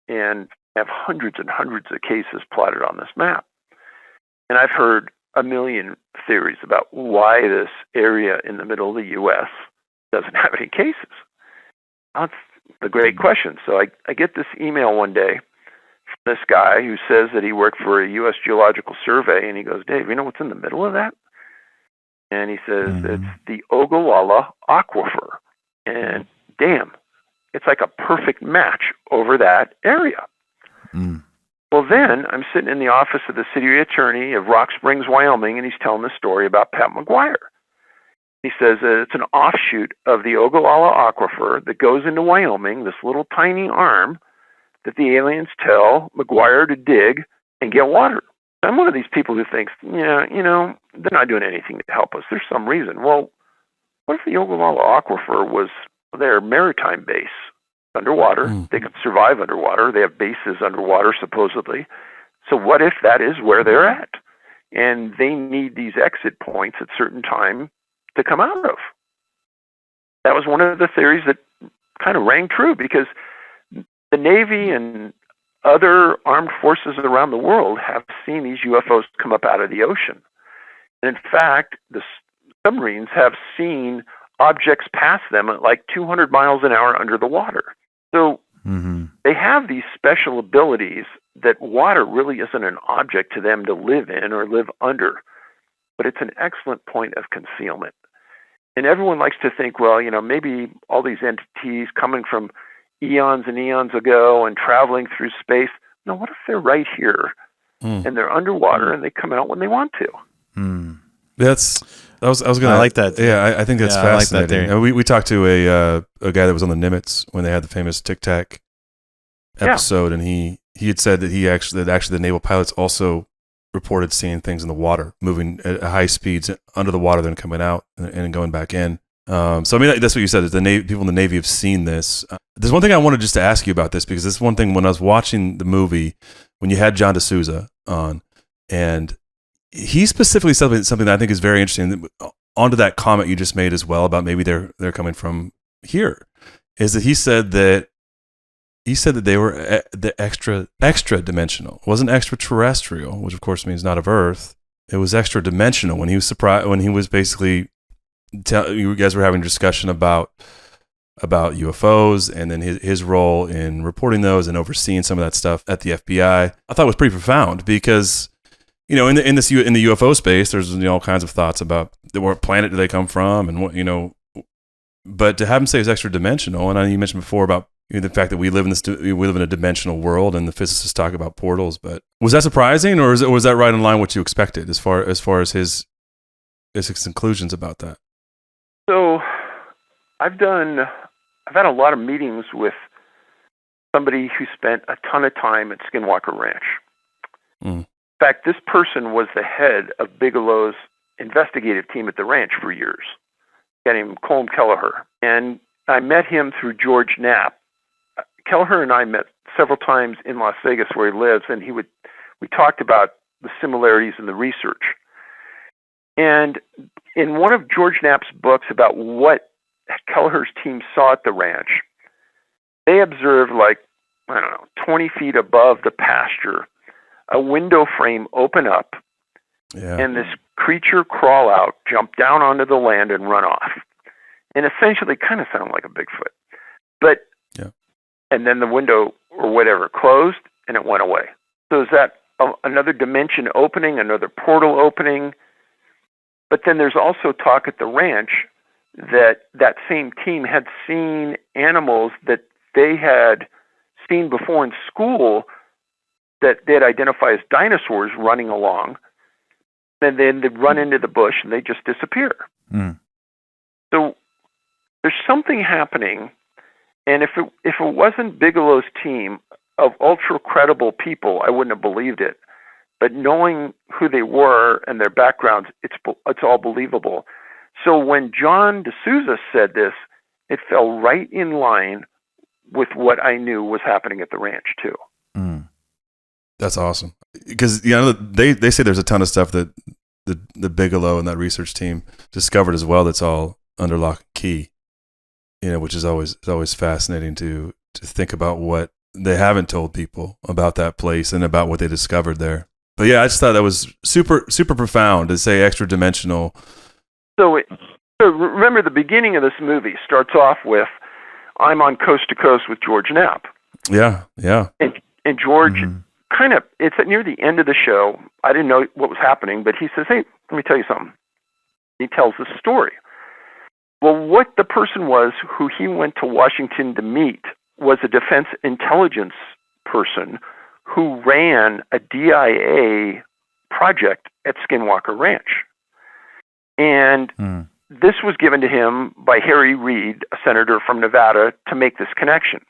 And I have hundreds and hundreds of cases plotted on this map. And I've heard a million theories about why this area in the middle of the U.S. doesn't have any cases. That's the great question. So I get this email one day from this guy who says that he worked for a U.S. Geological Survey, and he goes, Dave, you know what's in the middle of that? And he says, it's the Ogallala Aquifer. And damn, it's like a perfect match over that area. Well, then I'm sitting in the office of the city attorney of Rock Springs, Wyoming, and he's telling this story about Pat McGuire. He says it's an offshoot of the Ogallala Aquifer that goes into Wyoming, this little tiny arm that the aliens tell McGuire to dig and get water. I'm one of these people who thinks, they're not doing anything to help us. There's some reason. Well, what if the Ogallala Aquifer was their maritime base underwater? They could survive underwater. They have bases underwater, supposedly. So what if that is where they're at? And they need these exit points at certain time to come out of. That was one of the theories that kind of rang true, because the Navy and other armed forces around the world have seen these UFOs come up out of the ocean. And in fact, the submarines have seen objects pass them at like 200 miles an hour under the water. So they have these special abilities that water really isn't an object to them to live in or live under, but it's an excellent point of concealment. And everyone likes to think, well, maybe all these entities coming from eons and eons ago and traveling through space. No, what if they're right here and they're underwater and they come out when they want to? I was gonna. I like that. Yeah, I think that's fascinating. I like that we talked to a guy that was on the Nimitz when they had the famous Tic Tac episode, and he had said that actually the naval pilots also reported seeing things in the water, moving at high speeds under the water, then coming out and going back in. So I mean, that's what you said. Is the Navy, people in the Navy have seen this. There's one thing I wanted just to ask you about this, because this is one thing when I was watching the movie, when you had John D'Souza on, and he specifically said something that I think is very interesting. Onto that comment you just made as well about maybe they're coming from here, is that he said that they were the extra dimensional. It wasn't extraterrestrial, which of course means not of Earth. It was extra dimensional. When he was surprised, when he was basically you guys were having a discussion about UFOs and then his role in reporting those and overseeing some of that stuff at the FBI. I thought it was pretty profound, because in the UFO space, there's all kinds of thoughts about what planet do they come from and what but to have him say it's extra dimensional, and I know you mentioned before about the fact that we live in a dimensional world, and the physicists talk about portals. But was that surprising, or was that right in line with what you expected as far as his conclusions about that? So I've had a lot of meetings with somebody who spent a ton of time at Skinwalker Ranch. In fact, this person was the head of Bigelow's investigative team at the ranch for years, a guy named Colm Kelleher. And I met him through George Knapp. Kelleher and I met several times in Las Vegas where he lives, and we talked about the similarities in the research. And in one of George Knapp's books about what Kelleher's team saw at the ranch, they observed, like, 20 feet above the pasture, a window frame open up, and this creature crawl out, jump down onto the land, and run off. And essentially kind of sound like a Bigfoot. But, and then the window or whatever closed, and it went away. So is that another dimension opening, another portal opening? But then there's also talk at the ranch that same team had seen animals that they had seen before in school that they'd identify as dinosaurs running along, and then they'd run into the bush and they just disappear. So there's something happening, and if it wasn't Bigelow's team of ultra credible people, I wouldn't have believed it. But knowing who they were and their backgrounds, it's all believable. So when John D'Souza said this, it fell right in line with what I knew was happening at the ranch too. That's awesome, because they say there's a ton of stuff that the Bigelow and that research team discovered as well. That's all under lock and key, which is always fascinating to think about what they haven't told people about that place and about what they discovered there. But yeah, I just thought that was super, super profound to say extra dimensional. So remember, the beginning of this movie starts off with, I'm on Coast to Coast with George Knapp. Yeah. And George it's near the end of the show. I didn't know what was happening, but he says, hey, let me tell you something. He tells this story. Well, what the person was who he went to Washington to meet was a defense intelligence person who ran a DIA project at Skinwalker Ranch. And this was given to him by Harry Reid, a senator from Nevada, to make this connection.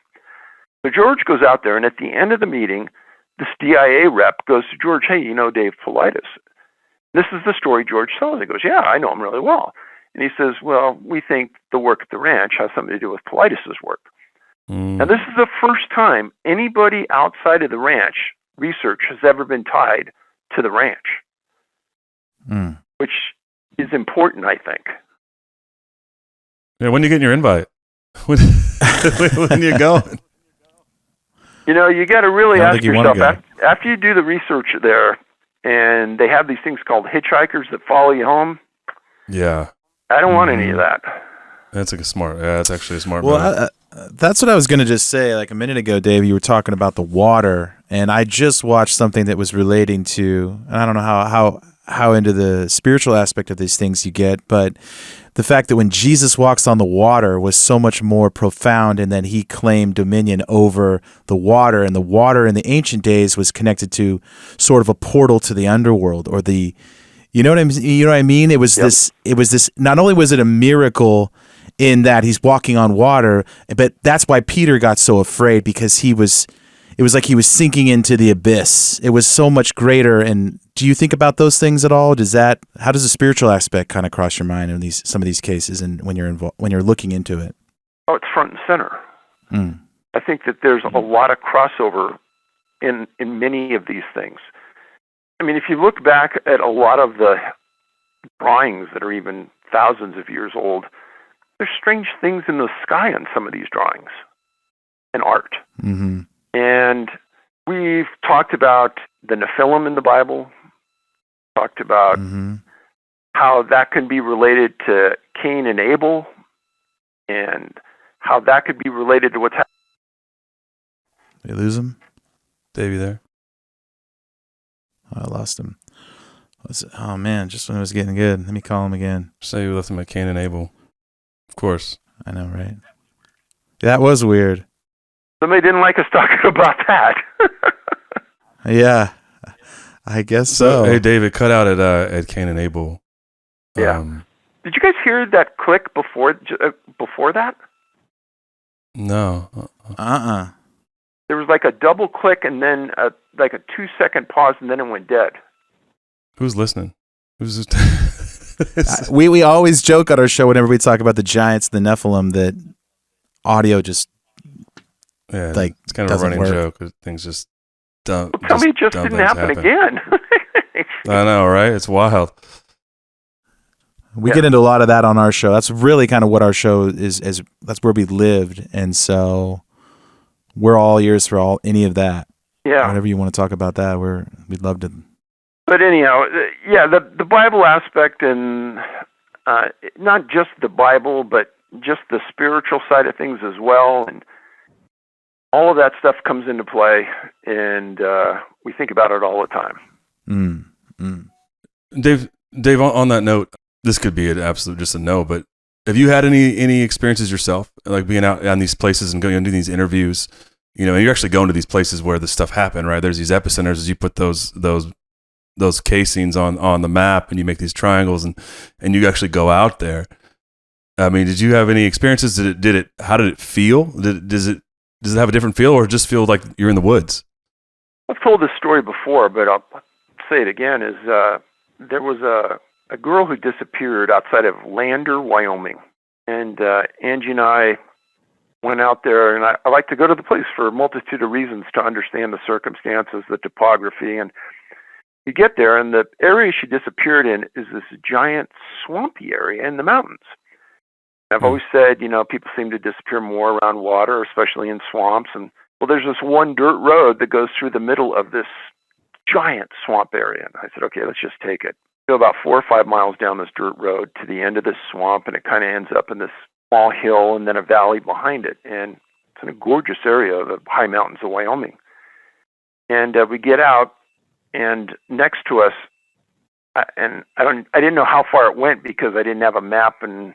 So George goes out there, and at the end of the meeting, this DIA rep goes to George, hey, you know Dave Paulides? This is the story George tells. He goes, yeah, I know him really well. And he says, well, we think the work at the ranch has something to do with Paulides' work. Now, this is the first time anybody outside of the ranch research has ever been tied to the ranch, which is important, I think. Yeah, when are you getting your invite? When are you going? You got to really ask yourself, after you do the research there, and they have these things called hitchhikers that follow you home. Yeah. I don't want any of that. That's that's actually a smart move. That's what I was going to just say. Like a minute ago, Dave, you were talking about the water, and I just watched something that was relating to, and I don't know how into the spiritual aspect of these things you get, but the fact that when Jesus walks on the water was so much more profound, and then he claimed dominion over the water, and the water in the ancient days was connected to sort of a portal to the underworld, or the, you know what I mean? It was this, not only was it a miracle in that he's walking on water, but that's why Peter got so afraid, because it was like he was sinking into the abyss. It was so much greater. And do you think about those things at all? How does the spiritual aspect kind of cross your mind in some of these cases, and when you're looking into it? Oh, it's front and center. I think that there's a lot of crossover in many of these things. I mean, if you look back at a lot of the drawings that are even thousands of years old, there's strange things in the sky in some of these drawings and art. And we've talked about the Nephilim in the Bible, talked about how that can be related to Cain and Abel, and how that could be related to what's happening. Did you lose him? Dave, you there? I lost him. Oh, man, just when it was getting good. Let me call him again. Say you left him at Cain and Abel. Of course. I know, right? That was weird. Somebody didn't like us talking about that. Yeah, I guess so. Hey, David, cut out at Cain and Abel. Yeah. Did you guys hear that click before that? No. There was like a double click and then like a 2-second pause, and then it went dead. Who's listening? Who's we always joke on our show whenever we talk about the giants, the Nephilim, that audio just like it's kind of a running joke. Things just don't. Well, tell me it just didn't happen again. I know, right? It's wild. We get into a lot of that on our show. That's really kind of what our show is. That's where we lived, and so we're all ears for any of that. Yeah. Whatever you want to talk about that, we'd love to. But anyhow, the Bible aspect, and not just the Bible, but just the spiritual side of things as well, and all of that stuff comes into play, and we think about it all the time. Dave, on that note, this could be an absolute just a no, but have you had any experiences yourself, like being out on these places and going into these interviews? You know, and you're actually going to these places where this stuff happened, right? There's these epicenters as you put those casings on the map, and you make these triangles, and you actually go out there. I mean, did you have any experiences? How did it feel? Does it have a different feel, or just feel like you're in the woods? I've told this story before, but I'll say it again. Is there was a girl who disappeared outside of Lander, Wyoming, and Angie and I went out there, and I like to go to the place for a multitude of reasons to understand the circumstances, the topography, and you get there, and the area she disappeared in is this giant swampy area in the mountains. I've always said, people seem to disappear more around water, especially in swamps, and well, there's this one dirt road that goes through the middle of this giant swamp area, and I said, okay, let's just take it. Go about 4 or 5 miles down this dirt road to the end of this swamp, and it kind of ends up in this small hill and then a valley behind it, and it's in a gorgeous area of the high mountains of Wyoming. And we get out, and next to us, and I didn't know how far it went because I didn't have a map and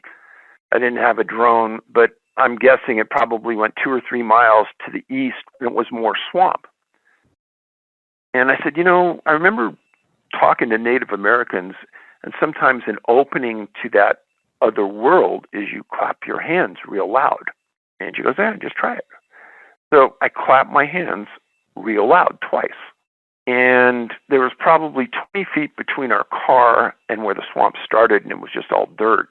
I didn't have a drone, but I'm guessing it probably went 2 or 3 miles to the east, and it was more swamp. And I said, I remember talking to Native Americans, and sometimes an opening to that other world is you clap your hands real loud. And she goes, just try it. So I clapped my hands real loud twice. And there was probably 20 feet between our car and where the swamp started, and it was just all dirt.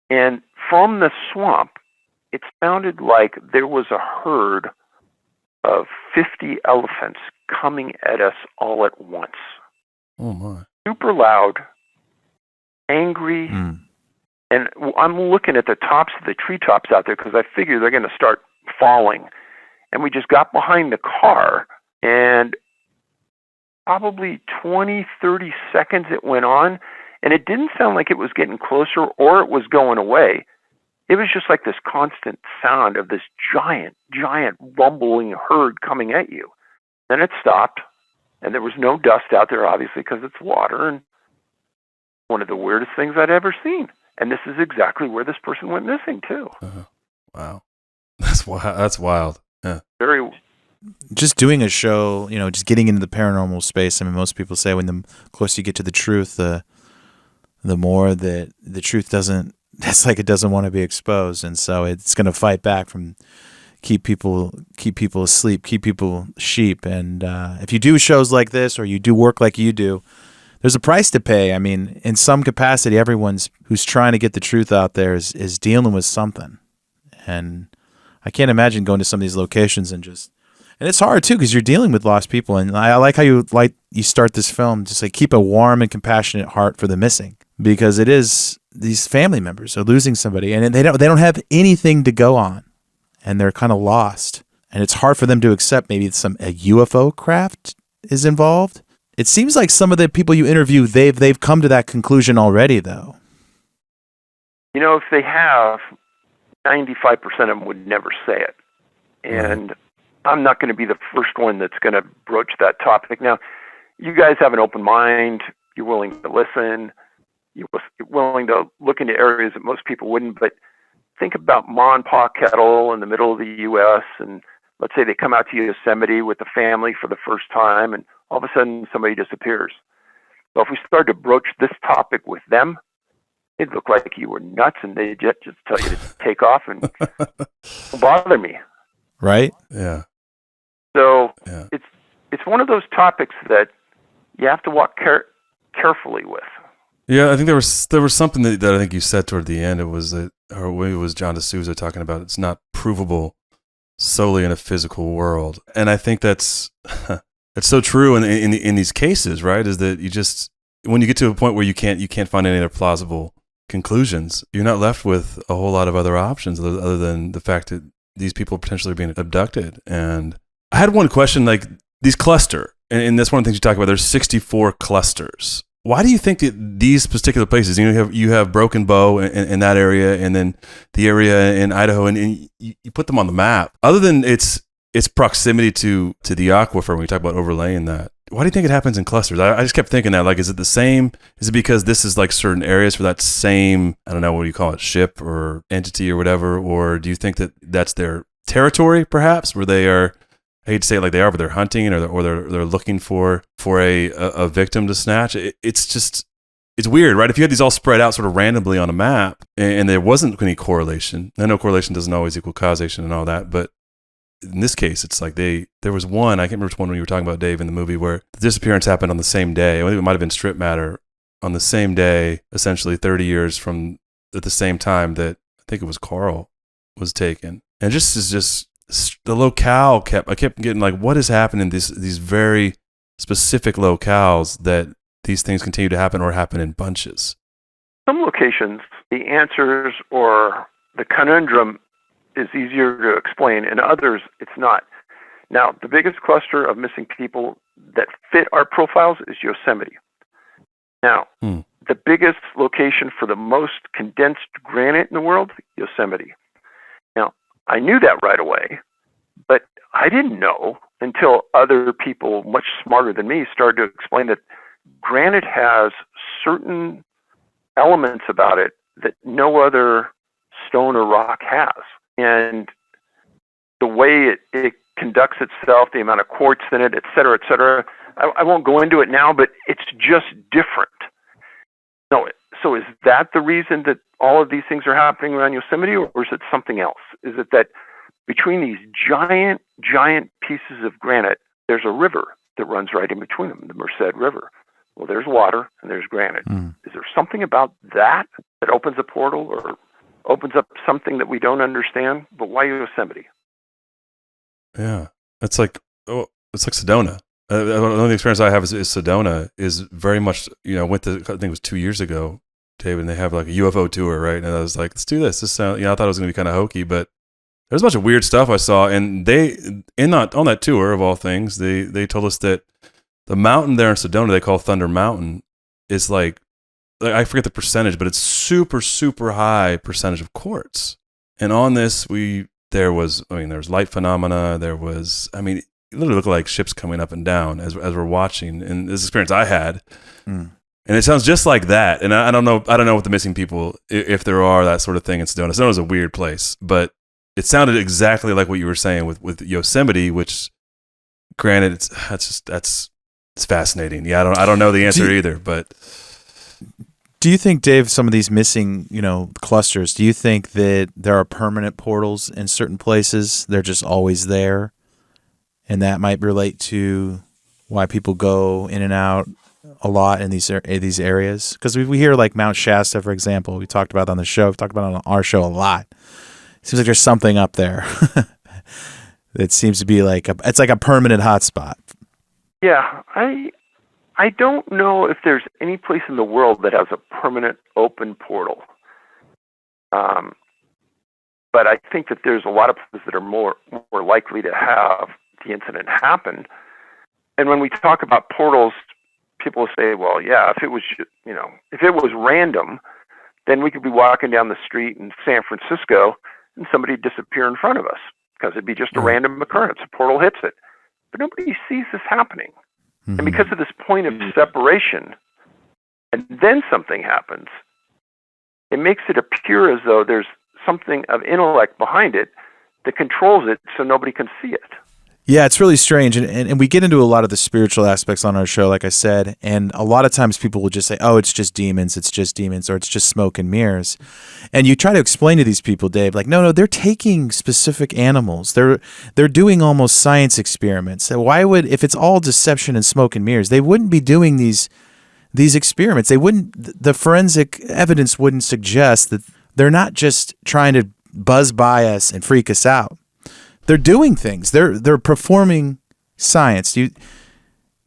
And from the swamp, it sounded like there was a herd of 50 elephants coming at us all at once. Oh, my. Super loud, angry, and I'm looking at the tops of the treetops out there because I figure they're going to start falling. And we just got behind the car, and probably 20, 30 seconds it went on, and it didn't sound like it was getting closer or it was going away. It was just like this constant sound of this giant rumbling herd coming at you. Then it stopped, and there was no dust out there, obviously, because it's water, and one of the weirdest things I'd ever seen. And this is exactly where this person went missing, too. Wow. That's wild. Yeah. Very. Just doing a show, just getting into the paranormal space. I mean, most people say when the closer you get to the truth, the more that the truth doesn't want to be exposed. And so it's going to fight back from keep people asleep, keep people sheep. And if you do shows like this or you do work like you do, there's a price to pay. I mean, in some capacity, everyone's who's trying to get the truth out there is dealing with something. And I can't imagine going to some of these locations and it's hard too because you're dealing with lost people. And I like how you start this film, just like keep a warm and compassionate heart for the missing, because it is these family members are losing somebody and they don't have anything to go on, and they're kind of lost. And it's hard for them to accept maybe a UFO craft is involved. It seems like some of the people you interview, they've come to that conclusion already, though. If they have, 95% of them would never say it. And I'm not going to be the first one that's going to broach that topic. Now, you guys have an open mind. You're willing to listen. You're willing to look into areas that most people wouldn't. But think about Ma and Pa Kettle in the middle of the U.S., and let's say they come out to Yosemite with the family for the first time, and all of a sudden somebody disappears. Well, if we started to broach this topic with them, it'd look like you were nuts, and they'd just tell you to take off and don't bother me. Right? Yeah. So it's one of those topics that you have to walk carefully with. Yeah, I think there was something that I think you said toward the end. It was that, or maybe it was John D'Souza talking about it's not provable solely in a physical world, and I think that's so true in these cases, right? Is that you just, when you get to a point where you can't find any other plausible conclusions, you're not left with a whole lot of other options other than the fact that these people potentially are being abducted. And I had one question, like these cluster, and that's one of the things you talk about. There's 64 clusters. Why do you think that these particular places, you have Broken Bow in that area, and then the area in Idaho, and you put them on the map? Other than its proximity to the aquifer, when we talk about overlaying that, why do you think it happens in clusters? I just kept thinking that, like, is it the same? Is it because this is like certain areas for that same, I don't know, what do you call it, ship or entity or whatever? Or do you think that that's their territory, perhaps, where they are, I hate to say it like they are, but they're hunting or they're looking for a victim to snatch? It's weird, right? If you had these all spread out sort of randomly on a map and there wasn't any correlation, I know correlation doesn't always equal causation and all that, but in this case, it's like there was one, I can't remember which one when you were talking about, Dave, in the movie, where the disappearance happened on the same day. I think it might have been Strip Matter on the same day, essentially 30 years from at the same time that I think it was Carl was taken. And just the locale I kept getting like, what is happening in these very specific locales that these things continue to happen or happen in bunches? Some locations, the answers or the conundrum is easier to explain, and others it's not. Now, the biggest cluster of missing people that fit our profiles is Yosemite. Now, the biggest location for the most condensed granite in the world, Yosemite. Now, I knew that right away, but I didn't know until other people much smarter than me started to explain that granite has certain elements about it that no other stone or rock has. And the way it conducts itself, the amount of quartz in it, et cetera, I won't go into it now, but it's just different. No, so is that the reason that all of these things are happening around Yosemite, or is it something else? Is it that between these giant pieces of granite, there's a river that runs right in between them, the Merced River? Well, there's water and there's granite. Is there something about that opens a portal or opens up something that we don't understand? But why Yosemite? Yeah, it's like Sedona. The only experience I have is Sedona is very much, went to, I think it was 2 years ago, David, and they have like a UFO tour, right? And I was like, let's do this. This sounds, I thought it was going to be kind of hokey, but there's a bunch of weird stuff I saw. And they, on that tour of all things, they told us that the mountain there in Sedona, they call Thunder Mountain, is like I forget the percentage, but it's super, super high percentage of quartz. And on this, there was light phenomena. There was, it literally looked like ships coming up and down as we're watching. And this experience I had, and it sounds just like that. And I don't know what the missing people, if there are that sort of thing in Sedona. Sedona's a weird place, but it sounded exactly like what you were saying with Yosemite, which, granted, it's fascinating. Yeah, I don't know the answer either, but. Do you think, Dave, some of these missing, clusters, do you think that there are permanent portals in certain places? They're just always there, and that might relate to why people go in and out a lot in these areas? Because we hear like Mount Shasta, for example, we talked about on the show, we've talked about on our show a lot. It seems like there's something up there that seems to be it's like a permanent hotspot. Yeah, I don't know if there's any place in the world that has a permanent open portal. But I think that there's a lot of places that are more likely to have the incident happen. And when we talk about portals, people say, well, yeah, if it was random, then we could be walking down the street in San Francisco and somebody would disappear in front of us because it'd be just a random occurrence. A portal hits it. But nobody sees this happening. And because of this point of separation, and then something happens, it makes it appear as though there's something of intellect behind it that controls it so nobody can see it. Yeah, it's really strange. And we get into a lot of the spiritual aspects on our show, like I said, and a lot of times people will just say, oh, it's just demons, or it's just smoke and mirrors. And you try to explain to these people, Dave, like, no, they're taking specific animals. They're doing almost science experiments. So why would, if it's all deception and smoke and mirrors, they wouldn't be doing these these experiments. The forensic evidence wouldn't suggest that they're not just trying to buzz by us and freak us out. They're doing things. They're performing science. Do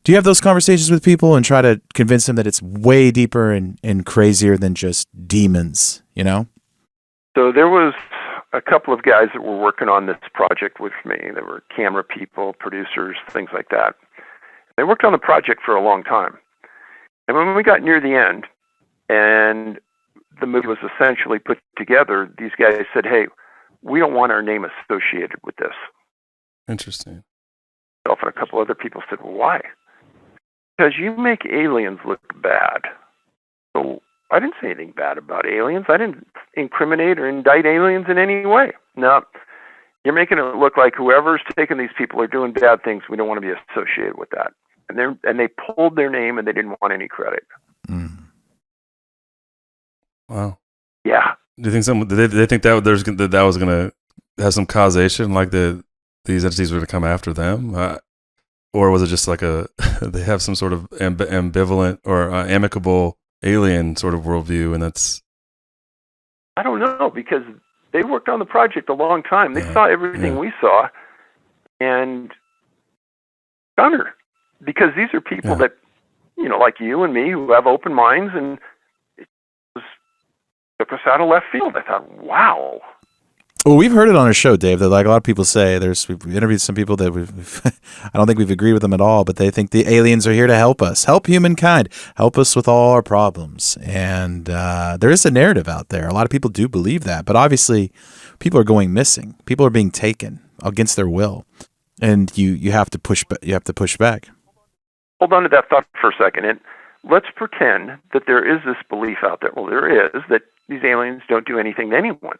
you have those conversations with people and try to convince them that it's way deeper and crazier than just demons, you know? So there was a couple of guys that were working on this project with me. They were camera people, producers, things like that. They worked on the project for a long time. And when we got near the end and the movie was essentially put together, these guys said, hey, we don't want our name associated with this. Interesting. And a couple other people said, well, why? Because you make aliens look bad. So I didn't say anything bad about aliens. I didn't incriminate or indict aliens in any way. No, you're making it look like whoever's taking these people are doing bad things. We don't want to be associated with that. And they pulled their name and they didn't want any credit. Mm. Wow. Yeah. Do you think they think that that was going to have some causation, like these entities were going to come after them? Or was it just like they have some sort of ambivalent or amicable alien sort of worldview, and that's... I don't know, because they worked on the project a long time. They saw everything we saw, and stunner, because these are people that, like you and me, who have open minds, and it took us out of left field. I thought, wow. Well, we've heard it on our show, Dave, that like a lot of people say, we've interviewed some people that I don't think we've agreed with them at all, but they think the aliens are here to help us, help humankind, help us with all our problems. And there is a narrative out there. A lot of people do believe that, but obviously people are going missing. People are being taken against their will. And you have to push back. Hold on to that thought for a second. And let's pretend that there is this belief out there. Well, there is, that these aliens don't do anything to anyone.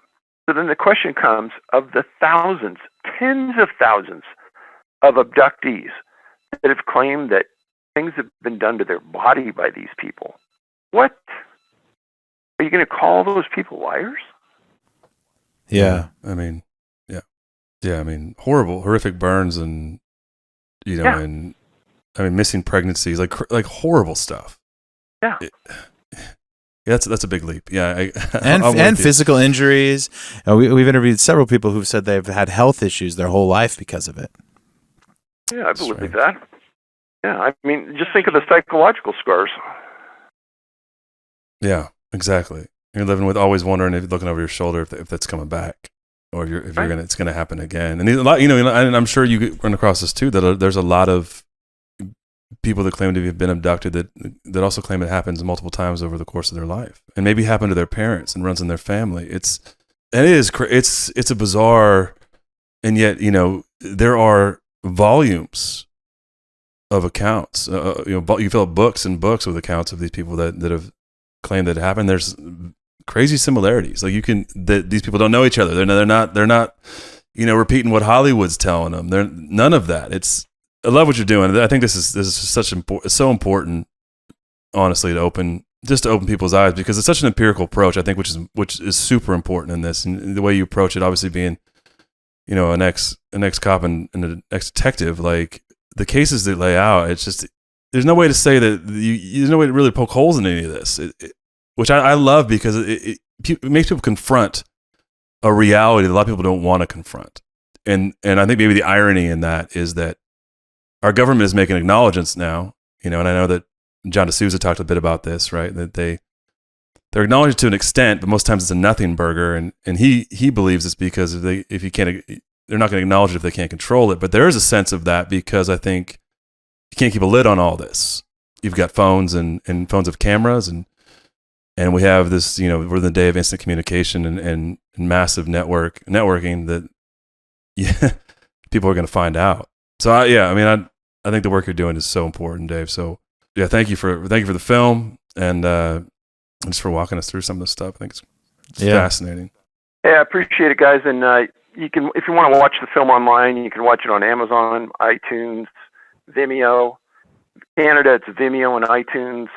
So then the question comes, of the thousands, tens of thousands of abductees that have claimed that things have been done to their body by these people, what? Are you going to call those people liars? Yeah. I mean, yeah. I mean, horrific burns and, and I mean, missing pregnancies, like horrible stuff. Yeah. That's a big leap. Yeah, and physical injuries. We've interviewed several people who've said they've had health issues their whole life because of it. Yeah, I believe that. Yeah, I mean, just think of the psychological scars. Yeah, exactly. You're living with always wondering, if looking over your shoulder, if that's coming back, or it's gonna happen again. And a lot, and I'm sure you run across this too. That there's a lot of people that claim to have been abducted that also claim it happens multiple times over the course of their life, and maybe happened to their parents and runs in their family. It's a bizarre, and yet there are volumes of accounts. You fill up books and books with accounts of these people that have claimed that it happened. There's crazy similarities. Like these people don't know each other. They're not repeating what Hollywood's telling them. They're none of that. I love what you're doing. I think this is so important, honestly, to open people's eyes, because it's such an empirical approach, I think, which is super important in this. And the way you approach it, obviously being, an ex-cop and an ex-detective, like the cases they lay out, it's just, there's no way to say that there's no way to really poke holes in any of this, which I love, because it makes people confront a reality that a lot of people don't want to confront. And I think maybe the irony in that is that our government is making acknowledgments now, and I know that John D'Souza talked a bit about this, right? That they're acknowledged to an extent, but most times it's a nothing burger, and he believes it's because they're not going to acknowledge it if they can't control it. But there is a sense of that, because I think you can't keep a lid on all this. You've got phones and phones of cameras, and we have this, we're in the day of instant communication and massive networking that people are going to find out. So I think the work you're doing is so important, Dave. So yeah, thank you for the film, and just for walking us through some of this stuff. I think it's fascinating. Yeah, I appreciate it, guys. And you can, if you want to watch the film online, you can watch it on Amazon, iTunes, Vimeo. Canada, it's Vimeo and iTunes.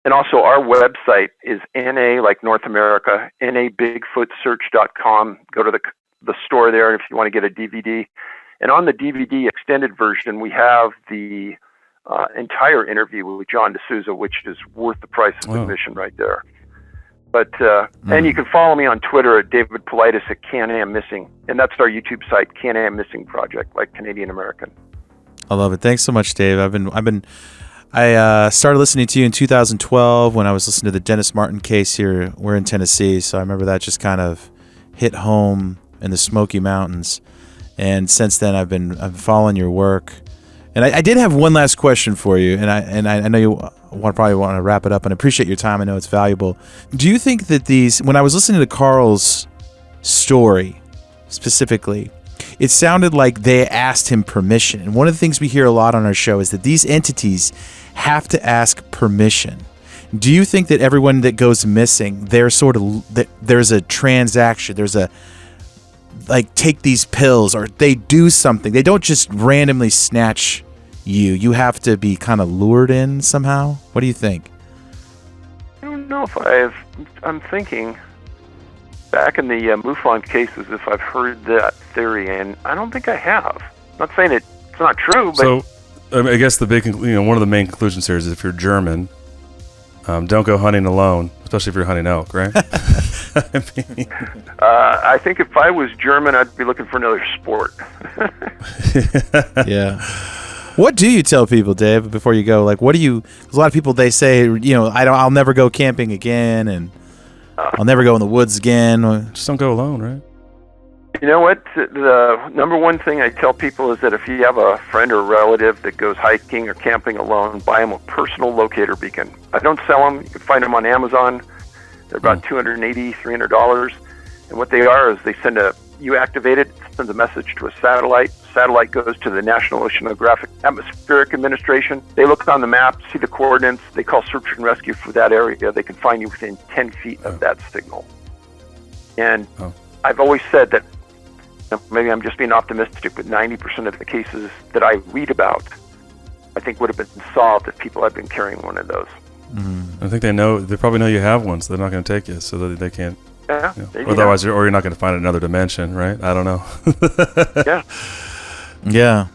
And also our website is NA, like North America, nabigfootsearch.com. Go to the store there if you want to get a DVD. And on the DVD extended version, we have the entire interview with John D'Souza, which is worth the price of admission right there. But and you can follow me on Twitter at David Paulides at Can-Am Missing, and that's our YouTube site, Can-Am Missing Project, like Canadian American. I love it. Thanks so much, Dave. I started listening to you in 2012 when I was listening to the Dennis Martin case here. We're in Tennessee, so I remember that just kind of hit home in the Smoky Mountains. And since then, I've been following your work. And I did have one last question for you, and I know you probably want to wrap it up, and I appreciate your time. I know it's valuable. Do you think that when I was listening to Carl's story specifically, it sounded like they asked him permission. And one of the things we hear a lot on our show is that these entities have to ask permission. Do you think that everyone that goes missing, there's a transaction, there's a, like, take these pills, or they do something? They don't just randomly snatch you. You have to be kind of lured in somehow. What do you think? I don't know if I'm thinking back in the MUFON cases, if I've heard that theory, and I don't think I have. I'm not saying it's not true, but... So, I guess the big, one of the main conclusions here is if you're German, don't go hunting alone, especially if you're hunting elk, right? I think if I was German, I'd be looking for another sport. Yeah. What do you tell people, Dave, before you go? Like, what do you? Because a lot of people, they say, I'll never go camping again, and I'll never go in the woods again. Just don't go alone, right? You know what? The number one thing I tell people is that if you have a friend or relative that goes hiking or camping alone, buy them a personal locator beacon. I don't sell them. You can find them on Amazon. They're about $280, $300. And what they are is you activate it, it sends a message to a satellite. Satellite goes to the National Oceanographic Atmospheric Administration. They look on the map, see the coordinates. They call search and rescue for that area. They can find you within 10 feet of that signal. And I've always said that, maybe I'm just being optimistic, but 90% of the cases that I read about, I think would have been solved if people had been carrying one of those. Mm-hmm. I think they probably know you have one, so they're not going to take you, so that they can't. Yeah. Otherwise, you're not going to find another dimension, right? I don't know. Yeah. Yeah.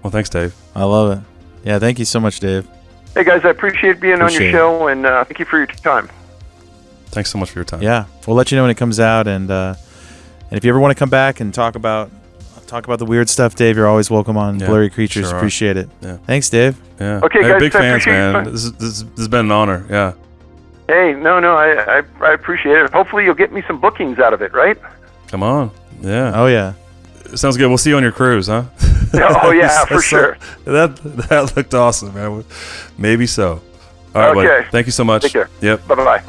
Well, thanks, Dave. I love it. Yeah, thank you so much, Dave. Hey, guys, I appreciate being on your show, and thank you for your time. Thanks so much for your time. Yeah, we'll let you know when it comes out, and if you ever want to come back and talk about the weird stuff, Dave, you're always welcome on Blurry Creatures. Sure, appreciate it. Yeah. Thanks, Dave. Yeah. Okay, guys, big fans, man. This has been an honor. Yeah. Hey, no, I appreciate it. Hopefully, you'll get me some bookings out of it, right? Come on. Yeah. Oh yeah. Sounds good. We'll see you on your cruise, huh? Oh yeah, for sure. That looked awesome, man. Maybe so. All right, okay. buddy. Thank you so much. Take care. Yep. Bye-bye.